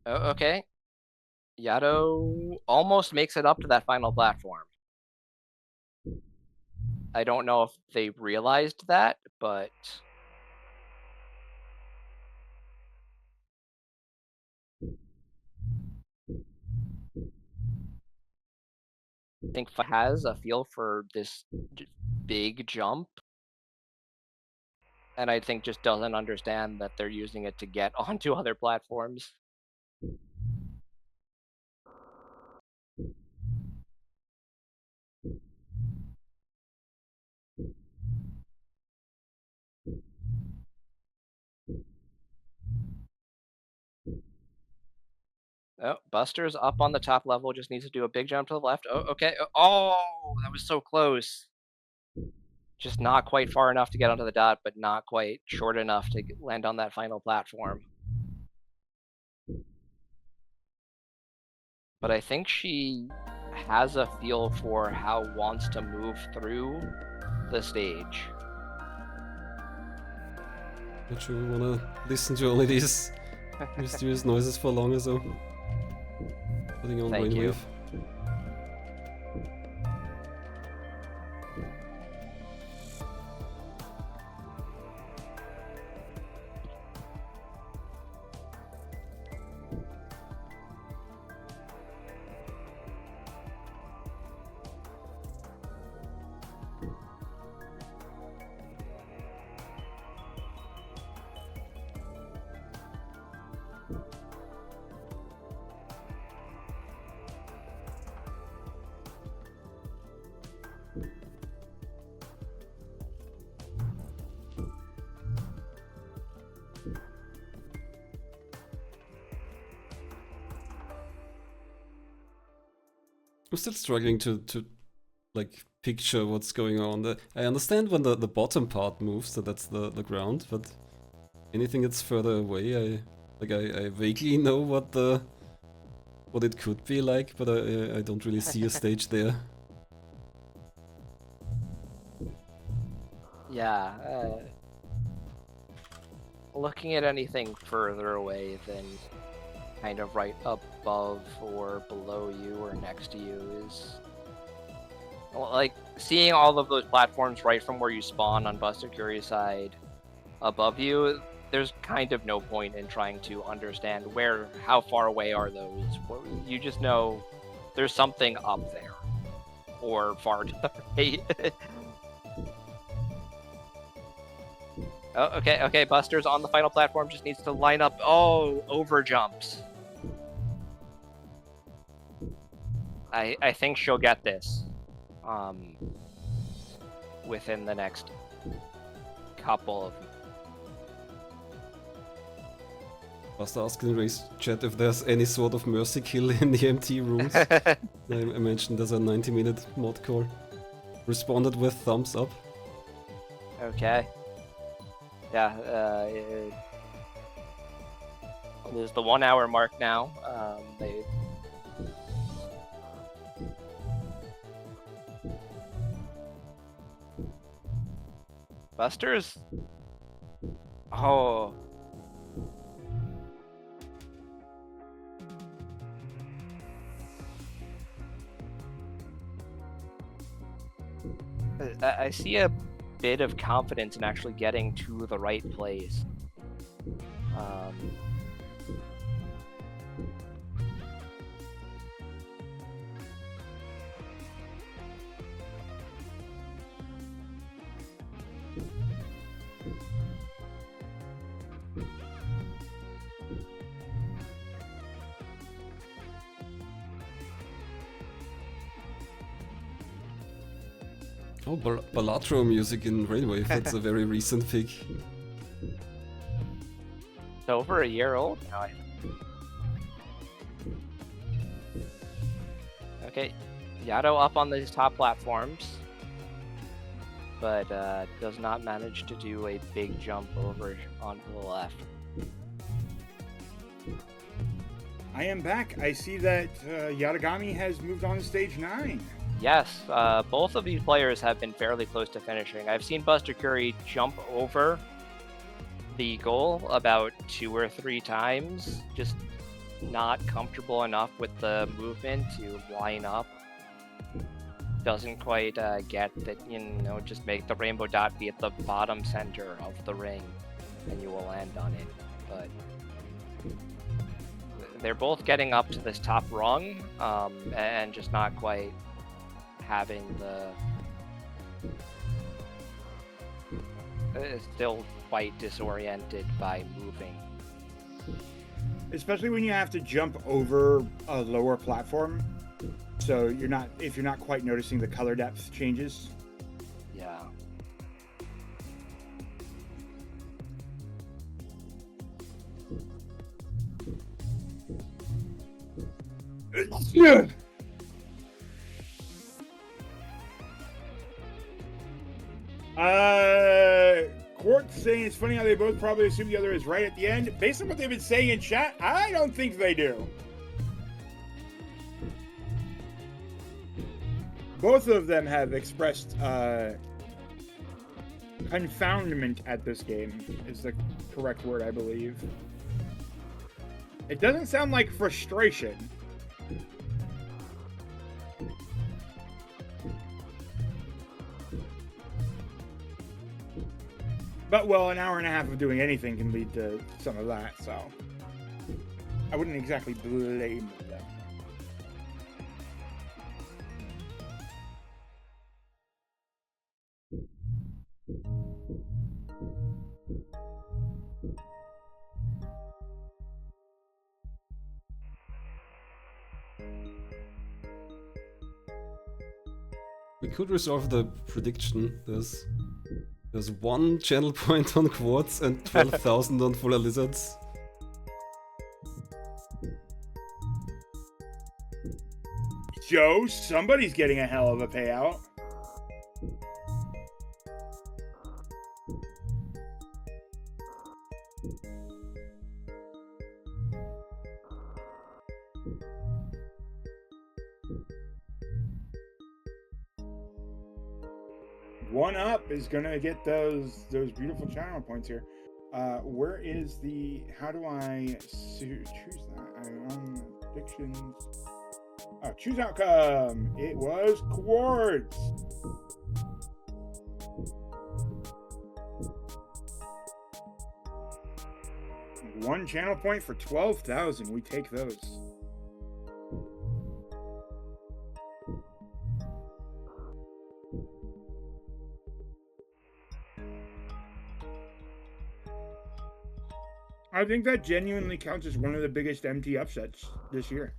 [SPEAKER 3] Oh, okay. Yato almost makes it up to that final platform. I don't know if they realized that, but I think has a feel for this big jump, and I think just doesn't understand that they're using it to get onto other platforms. Oh, Buster's up on the top level, just needs to do a big jump to the left. Oh, okay. Oh, that was so close. Just not quite far enough to get onto the dot, but not quite short enough to land on that final platform. But I think she has a feel for how wants to move through the stage.
[SPEAKER 1] Not sure we wanna listen to only these mysterious noises for longer, so putting on
[SPEAKER 3] Thank you.
[SPEAKER 1] Brainwave. I'm still struggling to like picture what's going on. I understand when the bottom part moves, that that's the ground, but anything that's further away, I vaguely know what it could be like, but I don't really see a stage there.
[SPEAKER 3] Yeah. Looking at anything further away than kind of right above or below you or next to you is... Like, seeing all of those platforms right from where you spawn on Busterkuri's side above you, there's kind of no point in trying to understand how far away are those. You just know there's something up there. Or far to the right. Oh, okay, Buster's on the final platform, just needs to line up. Oh, over jumps. I think she'll get this. Within the next couple of...
[SPEAKER 1] Buster asking in race chat if there's any sort of mercy kill in the MT rules. I mentioned there's a 90-minute mod core. Responded with thumbs up.
[SPEAKER 3] Okay. Yeah, there's the 1 hour mark now. Buster's... Oh. I see a bit of confidence in actually getting to the right place.
[SPEAKER 1] Oh, Balatro music in Railwave, that's a very recent pick.
[SPEAKER 3] It's over a year old now. Okay, Yato up on these top platforms, but does not manage to do a big jump over onto the left.
[SPEAKER 2] I am back. I see that Yatogami has moved on to stage 9.
[SPEAKER 3] Yes, both of these players have been fairly close to finishing. I've seen Busterkuri jump over the goal about 2 or 3 times, just not comfortable enough with the movement to line up. Doesn't quite get that, just make the rainbow dot be at the bottom center of the ring, and you will land on it. But they're both getting up to this top rung, and just not quite having still quite disoriented by moving.
[SPEAKER 2] Especially when you have to jump over a lower platform, so if you're not quite noticing the color depth changes.
[SPEAKER 3] Yeah.
[SPEAKER 2] Yeah. Quartz saying it's funny how they both probably assume the other is right at the end. Based on what they've been saying in chat, I don't think they do. Both of them have expressed confoundment at this game, is the correct word, I believe. It doesn't sound like frustration. But, well, an hour and a half of doing anything can lead to some of that, so I wouldn't exactly blame them.
[SPEAKER 1] We could resolve the prediction. There's 1 channel point on Quartz and 12,000 on
[SPEAKER 2] Joe, somebody's getting a hell of a payout. One Up is gonna get those beautiful channel points here. Where is the? How do I choose that? I'm on predictions. Oh, choose outcome. It was Quartz. One channel point for 12,000. We take those. I think that genuinely counts as one of the biggest MT upsets this year.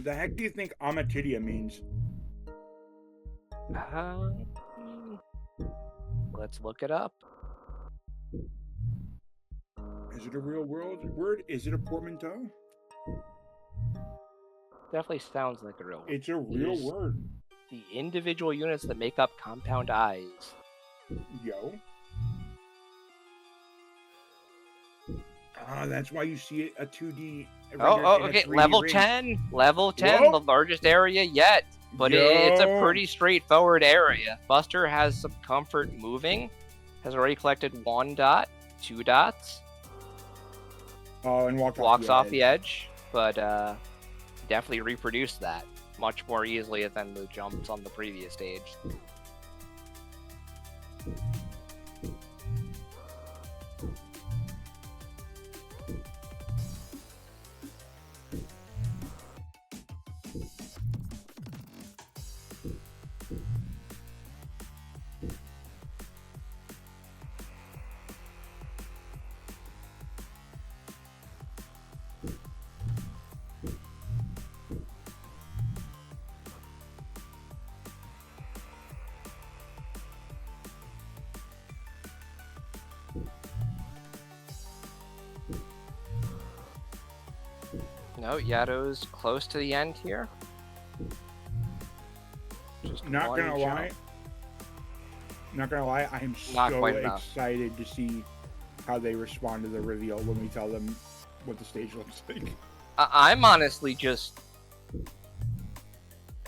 [SPEAKER 2] The heck do you think Ommatidia means?
[SPEAKER 3] Let's look it up.
[SPEAKER 2] Is it a real world word? Is it a portmanteau?
[SPEAKER 3] Definitely sounds like a real word.
[SPEAKER 2] It's a real word.
[SPEAKER 3] The individual units that make up compound eyes.
[SPEAKER 2] Yo. Ah, that's why you see it a 2D.
[SPEAKER 3] Okay. Level 10. Level 10,
[SPEAKER 2] Whoa.
[SPEAKER 3] the largest area yet. But it's a pretty straightforward area. Buster has some comfort moving. Has already collected 1 dot, 2 dots.
[SPEAKER 2] Oh, and
[SPEAKER 3] walks off the edge. But definitely reproduced that much more easily than the jumps on the previous stage. No, Yato's close to the end here. Just
[SPEAKER 2] Not
[SPEAKER 3] one
[SPEAKER 2] gonna
[SPEAKER 3] jump.
[SPEAKER 2] lie, I am
[SPEAKER 3] Not
[SPEAKER 2] so
[SPEAKER 3] quite enough.
[SPEAKER 2] excited to see how they respond to the reveal when we tell them what the stage looks like.
[SPEAKER 3] I'm honestly just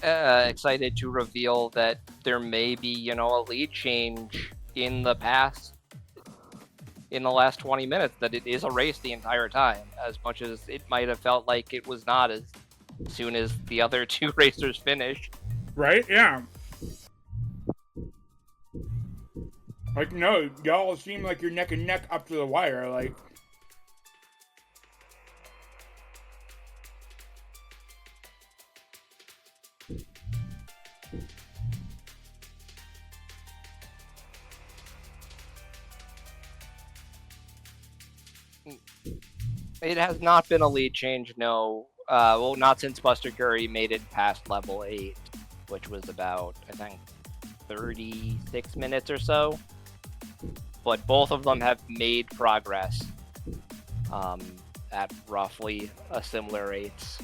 [SPEAKER 3] excited to reveal that there may be, a lead change in the last 20 minutes, that it is a race the entire time, as much as it might have felt like it was not as soon as the other 2 racers finished.
[SPEAKER 2] Right? Yeah. Like, no, y'all seem like you're neck and neck up to the wire, like...
[SPEAKER 3] It has not been a lead change, no. Well, not since Busterkuri made it past level 8, which was about, I think, 36 minutes or so. But both of them have made progress at roughly a similar rates.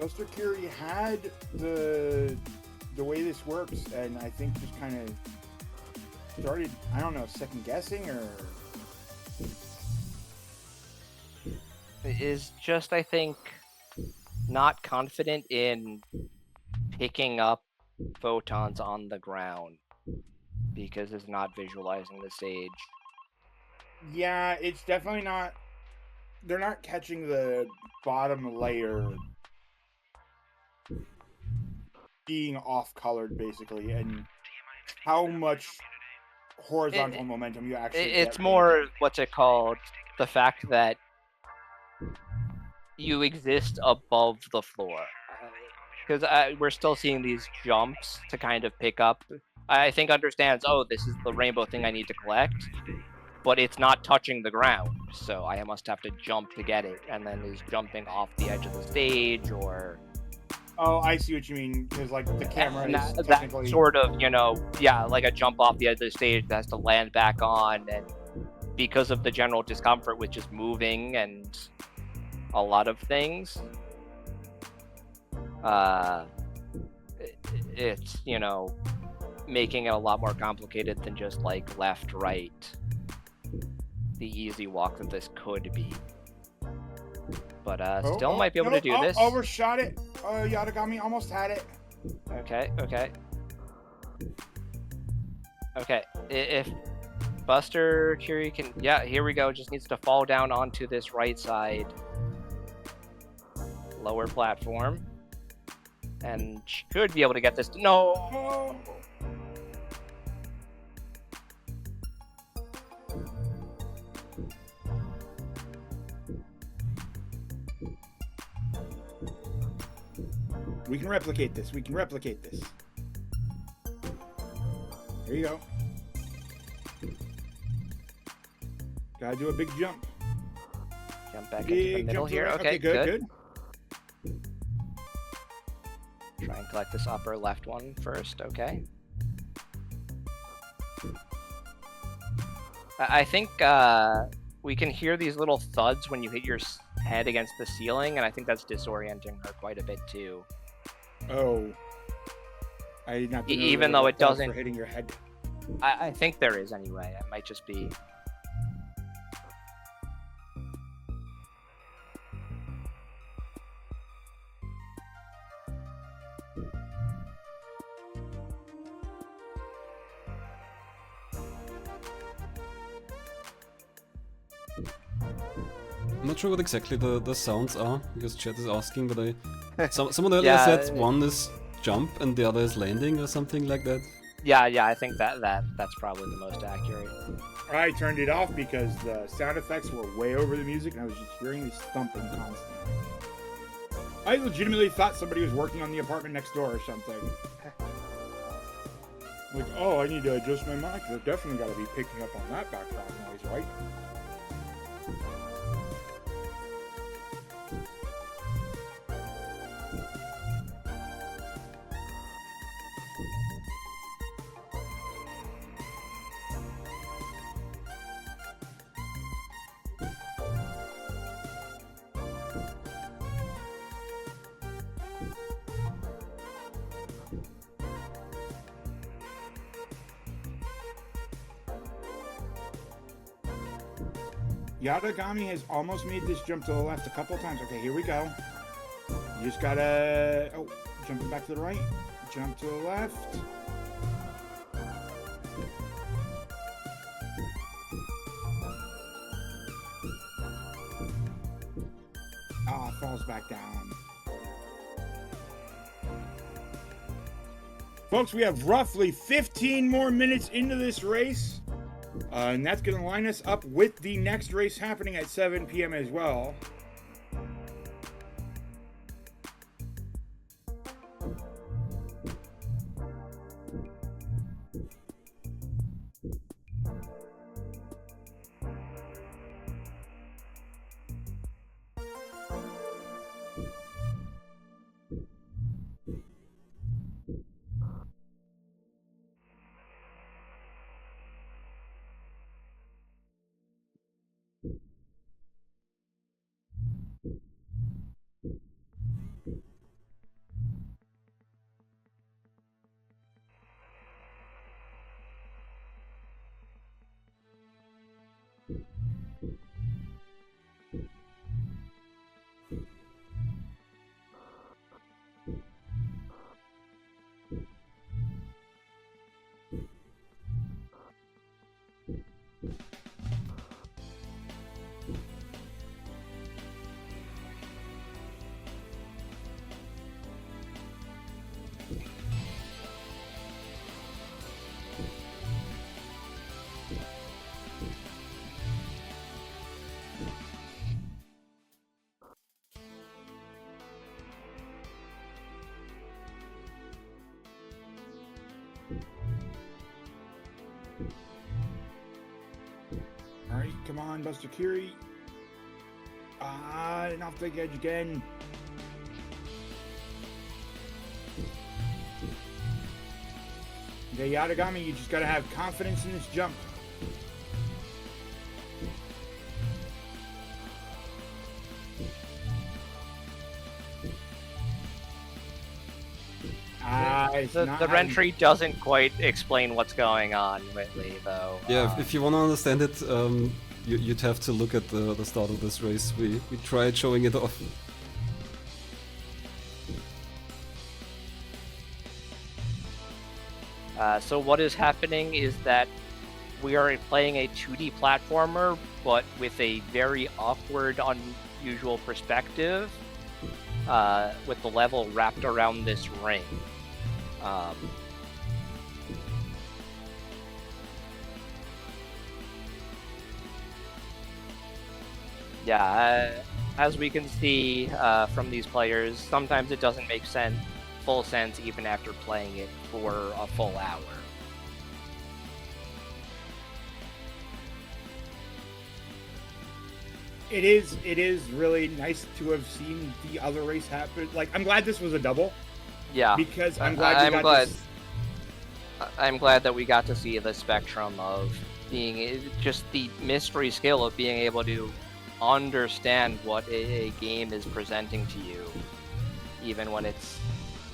[SPEAKER 2] Busterkuri had the way this works, and I think just kind of started, I don't know, second guessing or.
[SPEAKER 3] Is just, I think, not confident in picking up photons on the ground because it's not visualizing the stage.
[SPEAKER 2] Yeah, it's definitely not. They're not catching the bottom layer being off-colored, basically, and how much horizontal momentum you actually get.
[SPEAKER 3] It's more, what's it called? The fact that you exist above the floor. Because we're still seeing these jumps to kind of pick up. I think understands, oh, this is the rainbow thing I need to collect, but it's not touching the ground, so I must have to jump to get it, and then is jumping off the edge of the stage, or...
[SPEAKER 2] Oh, I see what you mean, because, like, the camera is technically...
[SPEAKER 3] That sort of, you know, yeah, like a jump off the edge of the stage that has to land back on, and because of the general discomfort with just moving and a lot of things, it's, you know, making it a lot more complicated than just, like, left, right. The easy walk that this could be. But still might be able to do this.
[SPEAKER 2] Overshot it. Yatogami almost had it.
[SPEAKER 3] Okay. If Busterkuri can... Yeah, here we go. Just needs to fall down onto this right side lower platform. And should be able to get this... No!
[SPEAKER 2] We can replicate this. Here you go. Gotta do a big jump.
[SPEAKER 3] Jump back into the middle here. Okay, good. Try and collect this upper left one first. Okay. I think we can hear these little thuds when you hit your head against the ceiling, and I think that's disorienting her quite a bit too.
[SPEAKER 2] Oh. I did not know
[SPEAKER 3] even though it doesn't...
[SPEAKER 2] For hitting your head.
[SPEAKER 3] I think there is anyway. It might just be...
[SPEAKER 1] I'm not sure what exactly the sounds are, because chat is asking, but someone earlier said one is jump and the other is landing or something like that.
[SPEAKER 3] Yeah, I think that's probably the most accurate.
[SPEAKER 2] I turned it off because the sound effects were way over the music and I was just hearing this thumping constantly. I legitimately thought somebody was working on the apartment next door or something. Like, oh, I need to adjust my mic. They're definitely got to be picking up on that background noise, right? Yatogami has almost made this jump to the left a couple times. Okay, here we go. You just gotta... Oh, jumping back to the right. Jump to the left. Ah, falls back down. Folks, we have roughly 15 more minutes into this race. And that's going to line us up with the next race happening at 7 p.m. as well. Come on, Busterkuri. And off the edge again. Okay, Yatogami, you just gotta have confidence in this jump.
[SPEAKER 3] The Rentry doesn't quite explain what's going on, Whitley, though.
[SPEAKER 1] Yeah, if you want to understand it, you'd have to look at the start of this race. We tried showing it off.
[SPEAKER 3] So what is happening is that we are playing a 2D platformer, but with a very awkward, unusual perspective, with the level wrapped around this ring. As we can see from these players, sometimes it doesn't make full sense even after playing it for a full hour.
[SPEAKER 2] It is really nice to have seen the other race happen. Like, I'm glad this was a double.
[SPEAKER 3] Yeah.
[SPEAKER 2] Because I'm glad
[SPEAKER 3] I'm glad that we got to see the spectrum of being just the mystery skill of being able to understand what a game is presenting to you, even when it's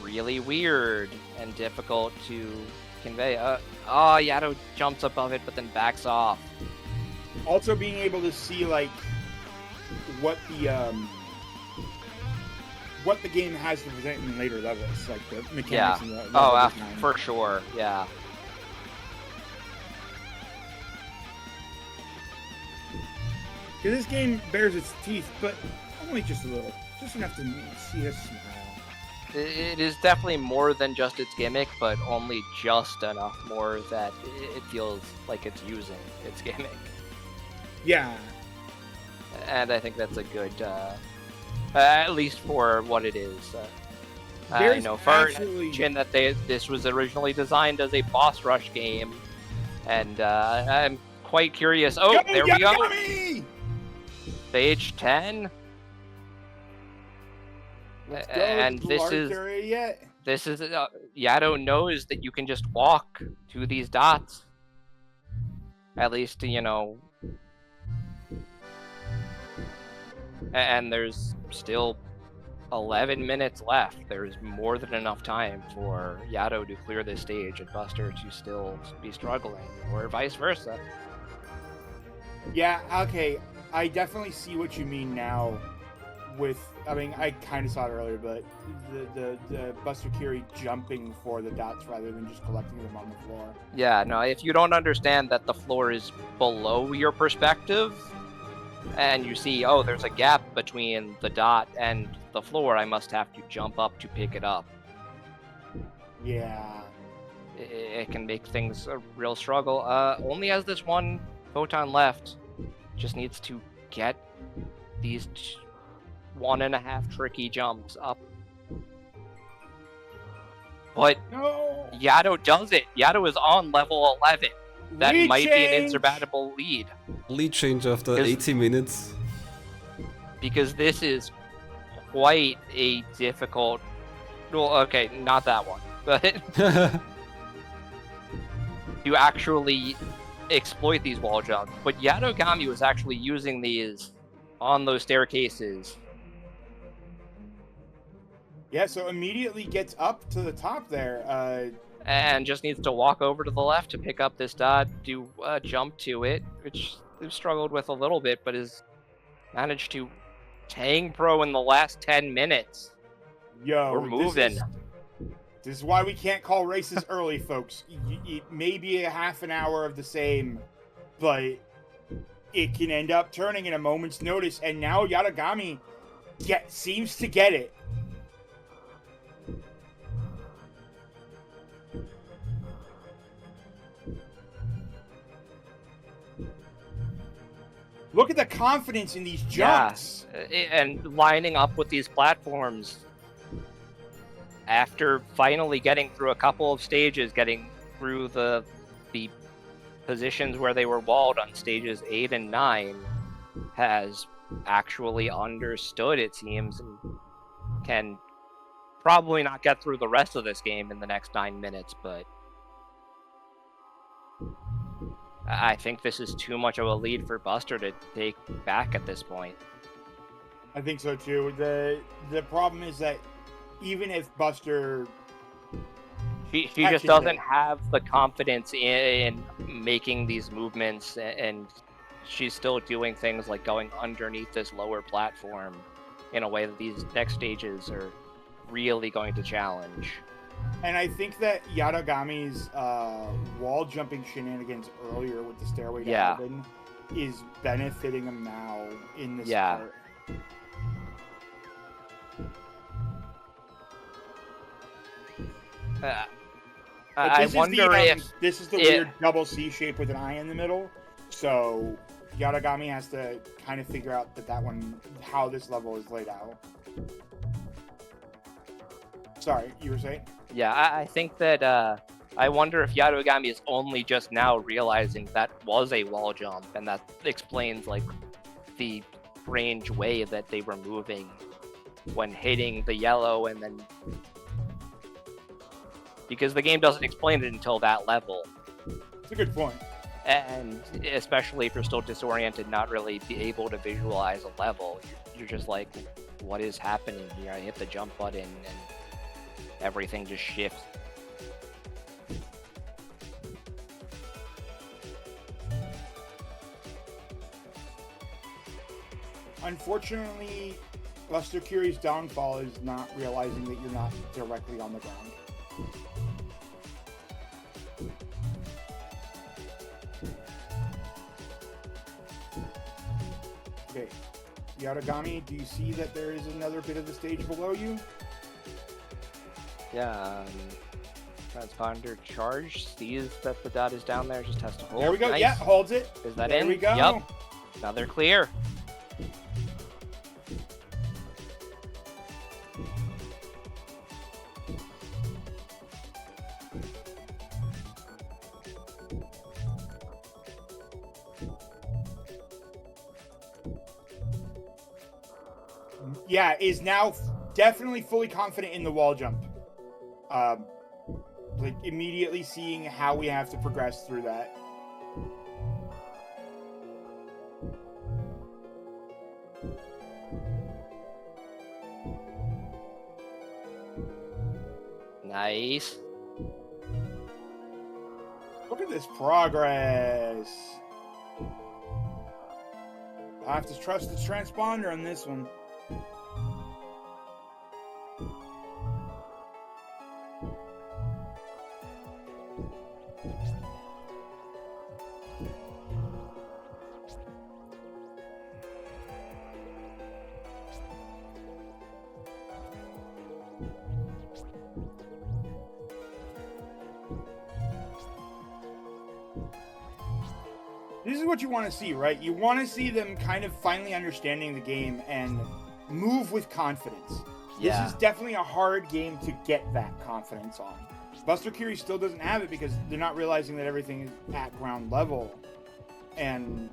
[SPEAKER 3] really weird and difficult to convey. Yato jumps above it but then backs off.
[SPEAKER 2] Also being able to see, like, what the game has to present in later levels, like the mechanics and the level design.
[SPEAKER 3] For sure, yeah.
[SPEAKER 2] Because this game bears its teeth, but only just a little. Just enough to see us smile.
[SPEAKER 3] It is definitely more than just its gimmick, but only just enough more that it feels like it's using its gimmick.
[SPEAKER 2] Yeah.
[SPEAKER 3] And I think that's a good, at least for what it is. I know for Jin that this was originally designed as a boss rush game, and I'm quite curious. Oh, there we go! Stage 10. And this is Yato knows that you can just walk to these dots. At least, and there's still 11 minutes left. There's more than enough time for Yato to clear this stage and Buster to still be struggling, or vice versa.
[SPEAKER 2] Yeah, okay. I definitely see what you mean now I kind of saw it earlier, but the Busterkuri jumping for the dots rather than just collecting them on the floor.
[SPEAKER 3] Yeah, no, if you don't understand that the floor is below your perspective, and you see, oh, there's a gap between the dot and the floor, I must have to jump up to pick it up.
[SPEAKER 2] Yeah.
[SPEAKER 3] It can make things a real struggle. Only has this one photon left. Just needs to get these 1.5 tricky jumps up. But
[SPEAKER 2] no.
[SPEAKER 3] Yato does it. Yato is on level 11. That
[SPEAKER 2] lead
[SPEAKER 3] might
[SPEAKER 2] change.
[SPEAKER 3] Be an insurmountable lead.
[SPEAKER 1] Lead change after 80 minutes.
[SPEAKER 3] Because this is quite a difficult... Well, okay, not that one. But to actually exploit these wall jumps. But Yatogami was actually using these on those staircases.
[SPEAKER 2] Yeah, so immediately gets up to the top there.
[SPEAKER 3] And just needs to walk over to the left to pick up this dot, do a jump to it, which they've struggled with a little bit, but has managed to Tang Pro in the last 10 minutes.
[SPEAKER 2] Yo,
[SPEAKER 3] we're moving.
[SPEAKER 2] This is why we can't call races early, folks. It may be a half an hour of the same, but it can end up turning in a moment's notice, and now Yatogami seems to get it. Look at the confidence in these jumps.
[SPEAKER 3] Yeah, and lining up with these platforms. After finally getting through a couple of stages, getting through the positions where they were walled on stages 8 and 9 has actually understood, it seems, and can probably not get through the rest of this game in the next 9 minutes, but I think this is too much of a lead for Buster to take back at this point.
[SPEAKER 2] I think so too. The problem is that even if Buster...
[SPEAKER 3] She just doesn't have the confidence in making these movements, and she's still doing things like going underneath this lower platform in a way that these next stages are really going to challenge.
[SPEAKER 2] And I think that Yatogami's wall jumping shenanigans earlier with the stairway to heaven is benefiting him now in this part.
[SPEAKER 3] I wonder if
[SPEAKER 2] this is the weird double C shape with an eye in the middle, so Yatogami has to kind of figure out that one, how this level is laid out. Sorry, you were saying?
[SPEAKER 3] Yeah, I think that I wonder if Yatogami is only just now realizing that was a wall jump, and that explains like the strange way that they were moving when hitting the yellow, and then because the game doesn't explain it until that level.
[SPEAKER 2] It's a good point.
[SPEAKER 3] And especially if you're still disoriented, not really be able to visualize a level, you're just like, what is happening here? I hit the jump button and everything just shifts.
[SPEAKER 2] Unfortunately, Busterkuri's downfall is not realizing that you're not directly on the ground. Okay, Yatogami, do you see that there is another bit of the stage below you?
[SPEAKER 3] Yeah, transponder charge sees that the dot is down there, just has to hold.
[SPEAKER 2] There we go,
[SPEAKER 3] nice.
[SPEAKER 2] yeah, holds it.
[SPEAKER 3] Is that
[SPEAKER 2] there
[SPEAKER 3] in?
[SPEAKER 2] We go.
[SPEAKER 3] Yep, now they're clear.
[SPEAKER 2] Yeah, is now definitely fully confident in the wall jump. Like immediately seeing how we have to progress through that.
[SPEAKER 3] Nice.
[SPEAKER 2] Look at this progress. I have to trust the transponder on this one. This is what you want to see, right? You want to see them kind of finally understanding the game and move with confidence.
[SPEAKER 3] Yeah.
[SPEAKER 2] This is definitely a hard game to get that confidence on. Busterkuri still doesn't have it because they're not realizing that everything is at ground level. And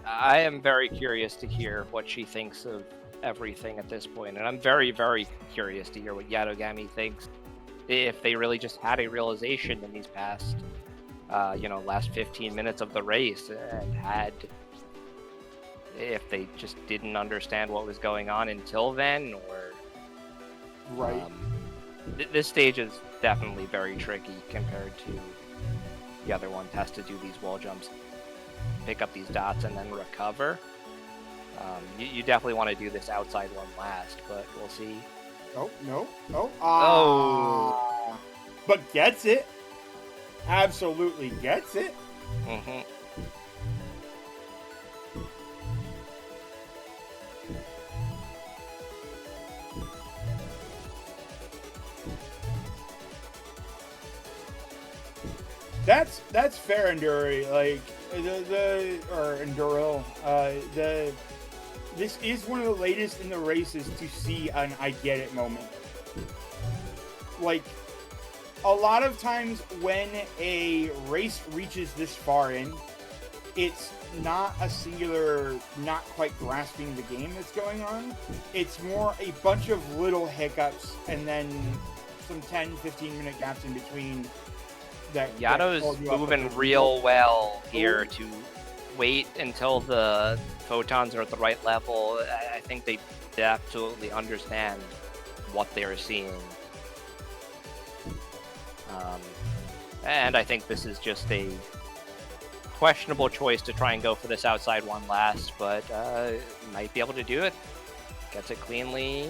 [SPEAKER 3] I am very curious to hear what she thinks of everything at this point, and I'm very, very curious to hear what Yatogami thinks. If they really just had a realization in these past last 15 minutes of the race, and if they just didn't understand what was going on until then, or
[SPEAKER 2] right.
[SPEAKER 3] This stage is definitely very tricky compared to the other one. Has to do these wall jumps, pick up these dots, and then recover. You definitely want to do this outside one last, but we'll see.
[SPEAKER 2] Oh, no. Oh. But gets it. Absolutely gets it.
[SPEAKER 3] Mm-hmm.
[SPEAKER 2] That's fair, Enduri. Like Enduro. This is one of the latest in the races to see an I get it moment. Like, a lot of times when a race reaches this far in, it's not a singular, not quite grasping the game that's going on. It's more a bunch of little hiccups and then some 10, 15-minute gaps in between.
[SPEAKER 3] Yato's moving real well here to wait until the photons are at the right level. I think they absolutely understand what they're seeing. And I think this is just a questionable choice to try and go for this outside one last, but might be able to do it. Gets it cleanly.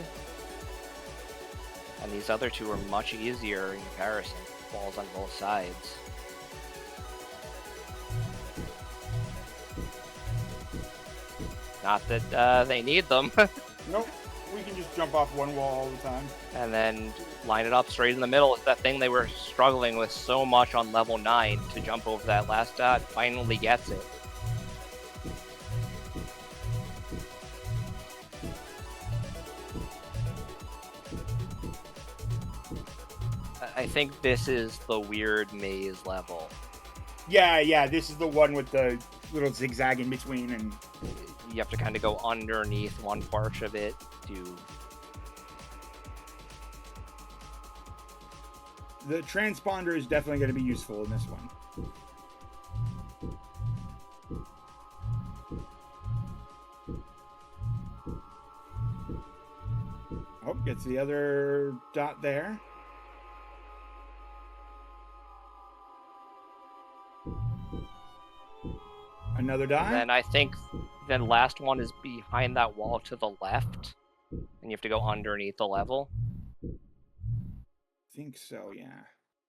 [SPEAKER 3] And these other two are much easier in comparison. Balls on both sides. Not that they need them.
[SPEAKER 2] Nope. We can just jump off one wall all the time.
[SPEAKER 3] And then line it up straight in the middle. It's that thing they were struggling with so much on level 9 to jump over that last dot. Finally gets it. I think this is the weird maze level.
[SPEAKER 2] Yeah, this is the one with the little zigzag in between, and
[SPEAKER 3] you have to kind of go underneath one part of it to...
[SPEAKER 2] The transponder is definitely going to be useful in this one. Oh, gets the other dot there. Another dot.
[SPEAKER 3] And then I think the last one is behind that wall to the left. And you have to go underneath the level.
[SPEAKER 2] I think so, yeah.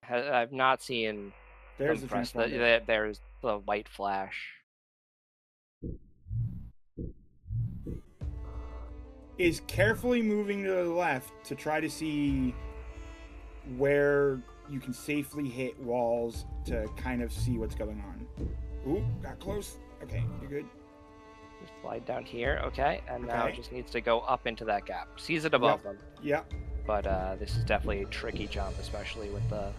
[SPEAKER 3] I've not seen...
[SPEAKER 2] There's the transponder.
[SPEAKER 3] There's the white flash.
[SPEAKER 2] Is carefully moving to the left to try to see where you can safely hit walls to kind of see what's going on. Ooh, got close. Okay, you're good.
[SPEAKER 3] Just slide down here, okay, and now it just needs to go up into that gap. Sees it above them.
[SPEAKER 2] Yep.
[SPEAKER 3] But this is definitely a tricky jump, especially with the...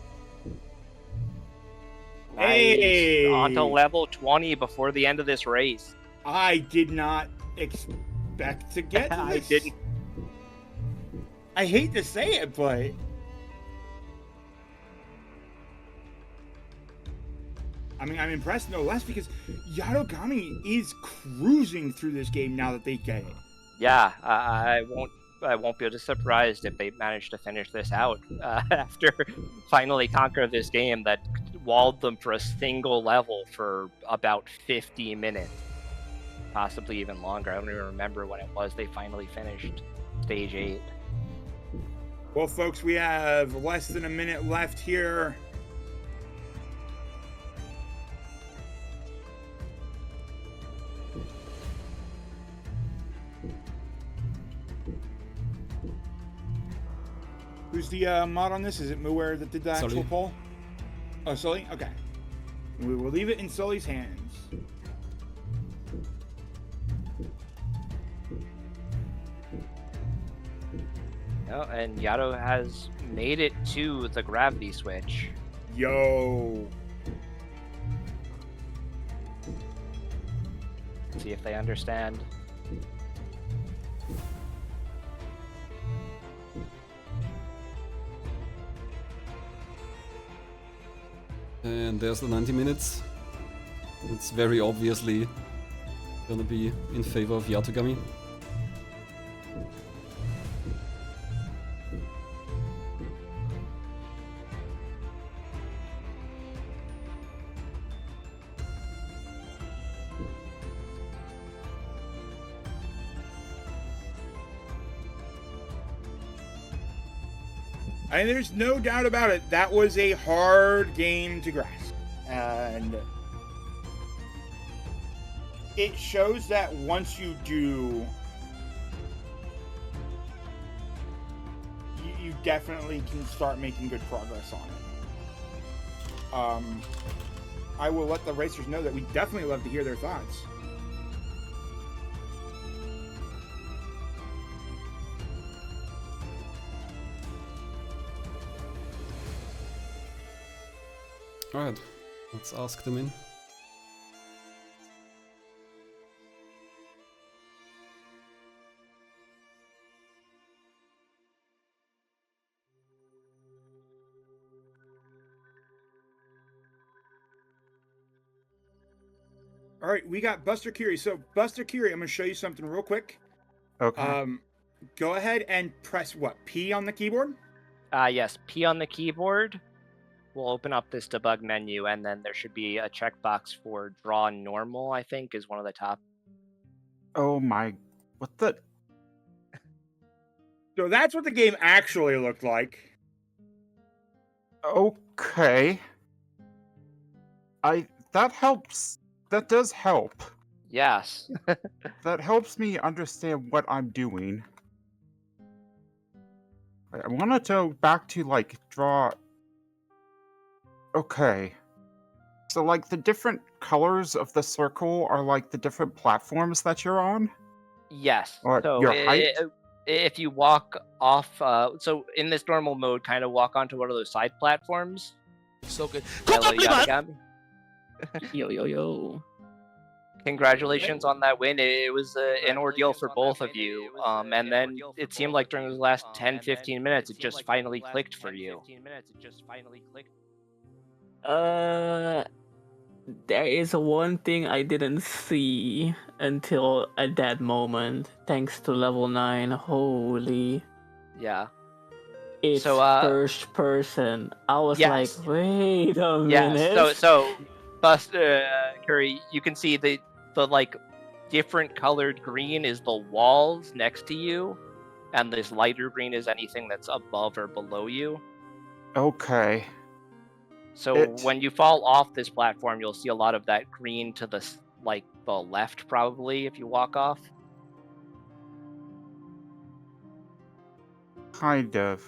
[SPEAKER 2] Hey!
[SPEAKER 3] Nice. On to level 20 before the end of this race.
[SPEAKER 2] I did not expect to get to this.
[SPEAKER 3] I didn't.
[SPEAKER 2] I hate to say it, but... I mean, I'm impressed no less because Yatogami is cruising through this game now that they get it.
[SPEAKER 3] Yeah, I won't be surprised if they manage to finish this out after finally conquer this game that walled them for a single level for about 50 minutes, possibly even longer. I don't even remember when it was they finally finished stage 8.
[SPEAKER 2] Well, folks, we have less than a minute left here. Who's the mod on this? Is it Muware that did the actual poll? Oh, Sully? Okay. We will leave it in Sully's hands.
[SPEAKER 3] Oh, and Yato has made it to the gravity switch.
[SPEAKER 2] Yo.
[SPEAKER 3] See if they understand.
[SPEAKER 1] And there's the 90 minutes. It's very obviously gonna be in favor of Yatogami.
[SPEAKER 2] And there's no doubt about it, that was a hard game to grasp. And it shows that once you do, you definitely can start making good progress on it. I will let the racers know that we definitely love to hear their thoughts.
[SPEAKER 1] Alright, let's ask them in.
[SPEAKER 2] All right, we got Busterkuri. So Busterkuri, I'm gonna show you something real quick.
[SPEAKER 6] Okay.
[SPEAKER 2] Go ahead and press what? P on the keyboard?
[SPEAKER 3] Yes, P on the keyboard. We'll open up this debug menu, and then there should be a checkbox for draw normal, I think, is one of the top.
[SPEAKER 6] Oh my... What the...
[SPEAKER 2] So that's what the game actually looked like.
[SPEAKER 6] Okay. That helps. That does help.
[SPEAKER 3] Yes.
[SPEAKER 6] That helps me understand what I'm doing. I want to go back to, like, draw... Okay. So, like, the different colors of the circle are, like, the different platforms that you're on?
[SPEAKER 3] Yes.
[SPEAKER 6] Or
[SPEAKER 3] So
[SPEAKER 6] your height?
[SPEAKER 3] if you walk off, so in this normal mode, kind of walk onto one of those side platforms.
[SPEAKER 7] So good.
[SPEAKER 3] Hello, Yatogami.
[SPEAKER 8] Yo.
[SPEAKER 3] Congratulations on that win. It was an ordeal for both of you. And then it seemed like during the last 10-15 minutes, it just finally clicked for you.
[SPEAKER 8] There is one thing I didn't see until at that moment. Thanks to level 9. Holy.
[SPEAKER 3] Yeah.
[SPEAKER 8] It's
[SPEAKER 3] So,
[SPEAKER 8] first person. I was
[SPEAKER 3] yes.
[SPEAKER 8] like, wait a
[SPEAKER 3] Yes.
[SPEAKER 8] minute.
[SPEAKER 3] So Busterkuri, you can see the like different colored green is the walls next to you, and this lighter green is anything that's above or below you.
[SPEAKER 6] Okay.
[SPEAKER 3] So when you fall off this platform, you'll see a lot of that green to the the left, probably, if you walk off.
[SPEAKER 6] Kind of.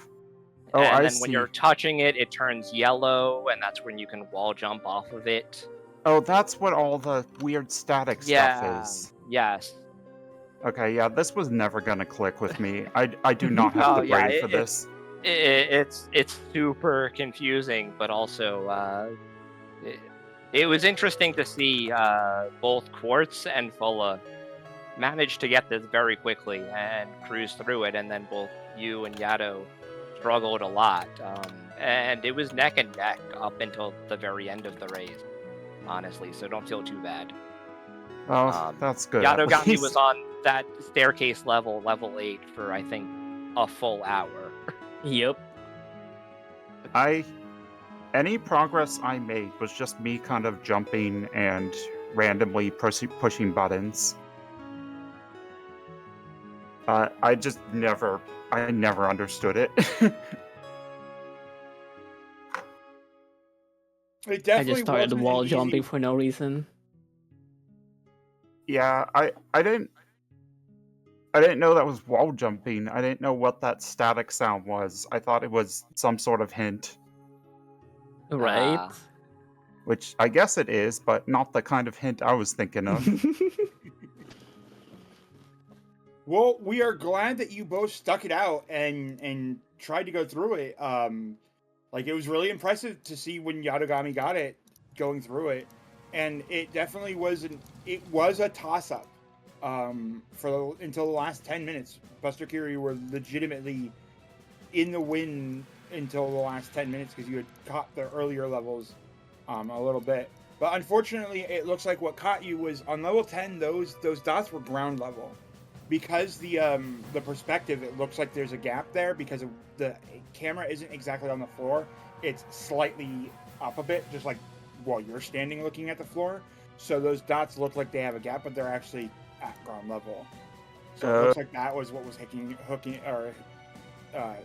[SPEAKER 6] Oh,
[SPEAKER 3] And
[SPEAKER 6] I
[SPEAKER 3] then
[SPEAKER 6] see.
[SPEAKER 3] when you're touching it, it turns yellow, and that's when you can wall jump off of it.
[SPEAKER 6] Oh, that's what all the weird static stuff is.
[SPEAKER 3] Yes.
[SPEAKER 6] Okay, yeah, this was never gonna click with me. I do not have the brain for this.
[SPEAKER 3] It's super confusing, but also it was interesting to see both Quartz and Fulla manage to get this very quickly and cruise through it, and then both you and Yato struggled a lot. And it was neck and neck up until the very end of the race, honestly, so don't feel too bad.
[SPEAKER 6] Oh, that's good. at
[SPEAKER 3] Yatogami
[SPEAKER 6] least.
[SPEAKER 3] was on that staircase level 8, for, I think, a full hour.
[SPEAKER 8] Yep.
[SPEAKER 6] Any progress I made was just me kind of jumping and randomly pushing buttons. I never understood it.
[SPEAKER 2] It
[SPEAKER 8] I
[SPEAKER 2] definitely
[SPEAKER 8] just started
[SPEAKER 2] wasn't
[SPEAKER 8] wall
[SPEAKER 2] an easy-
[SPEAKER 8] jumping for no reason.
[SPEAKER 6] Yeah, I didn't know that was wall jumping. I didn't know what that static sound was. I thought it was some sort of hint,
[SPEAKER 8] Right?
[SPEAKER 6] which I guess it is, but not the kind of hint I was thinking of.
[SPEAKER 2] Well, we are glad that you both stuck it out and tried to go through it. Like, it was really impressive to see when Yatogami got it, going through it, and it definitely was a toss up. Until the last 10 minutes, Busterkuri were legitimately in the win until the last 10 minutes because you had caught the earlier levels a little bit. But unfortunately, it looks like what caught you was on level 10. Those dots were ground level. Because the perspective, it looks like there's a gap there because the camera isn't exactly on the floor. It's slightly up a bit, just like while you're standing looking at the floor. So those dots look like they have a gap, but they're actually at ground level. So it looks like that was what was hooking or
[SPEAKER 6] Yeah,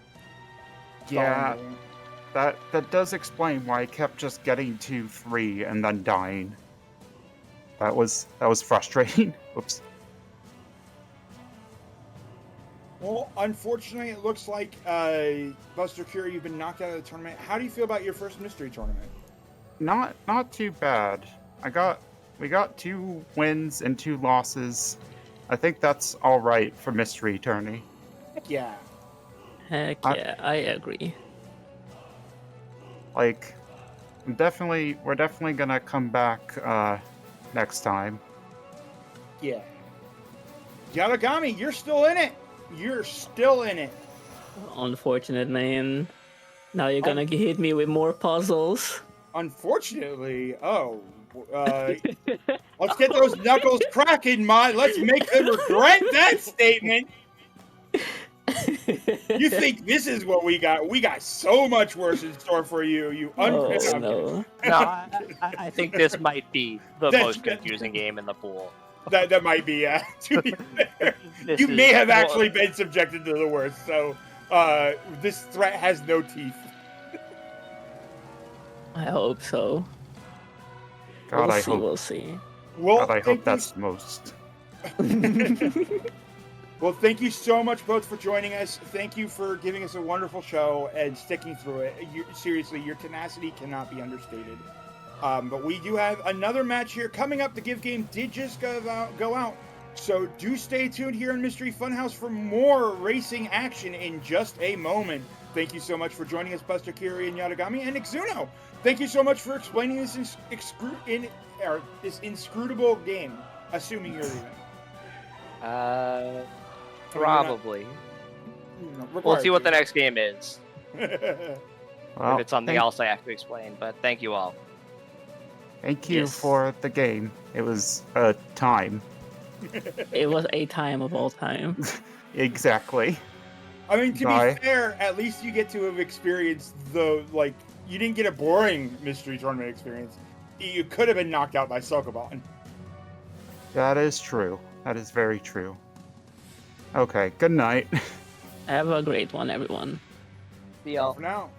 [SPEAKER 2] stalling you.
[SPEAKER 6] that does explain why I kept just getting to 3 and then dying. That was frustrating. Oops.
[SPEAKER 2] Well, unfortunately, it looks like Busterkuri, you've been knocked out of the tournament. How do you feel about your first mystery tournament?
[SPEAKER 6] Not too bad. We got 2 wins and 2 losses. I think that's all right for mystery tourney.
[SPEAKER 2] Heck yeah.
[SPEAKER 8] Heck yeah, I agree.
[SPEAKER 6] Like, we're definitely gonna come back next time.
[SPEAKER 2] Yeah. Yatogami, you're still in it. You're still in it.
[SPEAKER 8] Unfortunate, man. Now you're gonna hit me with more puzzles.
[SPEAKER 2] Unfortunately, let's get those knuckles cracking, let's make them regret that statement. You think this is what we got? We got so much worse in store for you.
[SPEAKER 8] No.
[SPEAKER 3] No, I think this might be the most confusing game in the pool.
[SPEAKER 2] That might be, to be fair. You may have actually been subjected to the worst, so this threat has no teeth.
[SPEAKER 8] I hope so.
[SPEAKER 6] God,
[SPEAKER 8] We'll see.
[SPEAKER 2] Well,
[SPEAKER 6] God, I hope that's the most.
[SPEAKER 2] Well, thank you so much both for joining us. Thank you for giving us a wonderful show and sticking through it. Seriously, your tenacity cannot be understated. But we do have another match here coming up. The Give Game did just go out. So do stay tuned here in Mystery Funhouse for more racing action in just a moment. Thank you so much for joining us, Busterkuri and Yatogami, and Ixuno. Thank you so much for explaining this inscrutable game, assuming you're leaving.
[SPEAKER 3] Probably. We'll see what the next game is.
[SPEAKER 6] Well,
[SPEAKER 3] if it's something else I have to explain, but thank you all.
[SPEAKER 6] Thank you for the game. It was a time.
[SPEAKER 8] It was a time of all time.
[SPEAKER 6] Exactly.
[SPEAKER 2] I mean, to be fair, at least you get to have experienced you didn't get a boring mystery tournament experience. You could have been knocked out by Sokoban.
[SPEAKER 6] That is true. That is very true. Okay, good night.
[SPEAKER 8] Have a great one, everyone.
[SPEAKER 3] See y'all.
[SPEAKER 2] For now.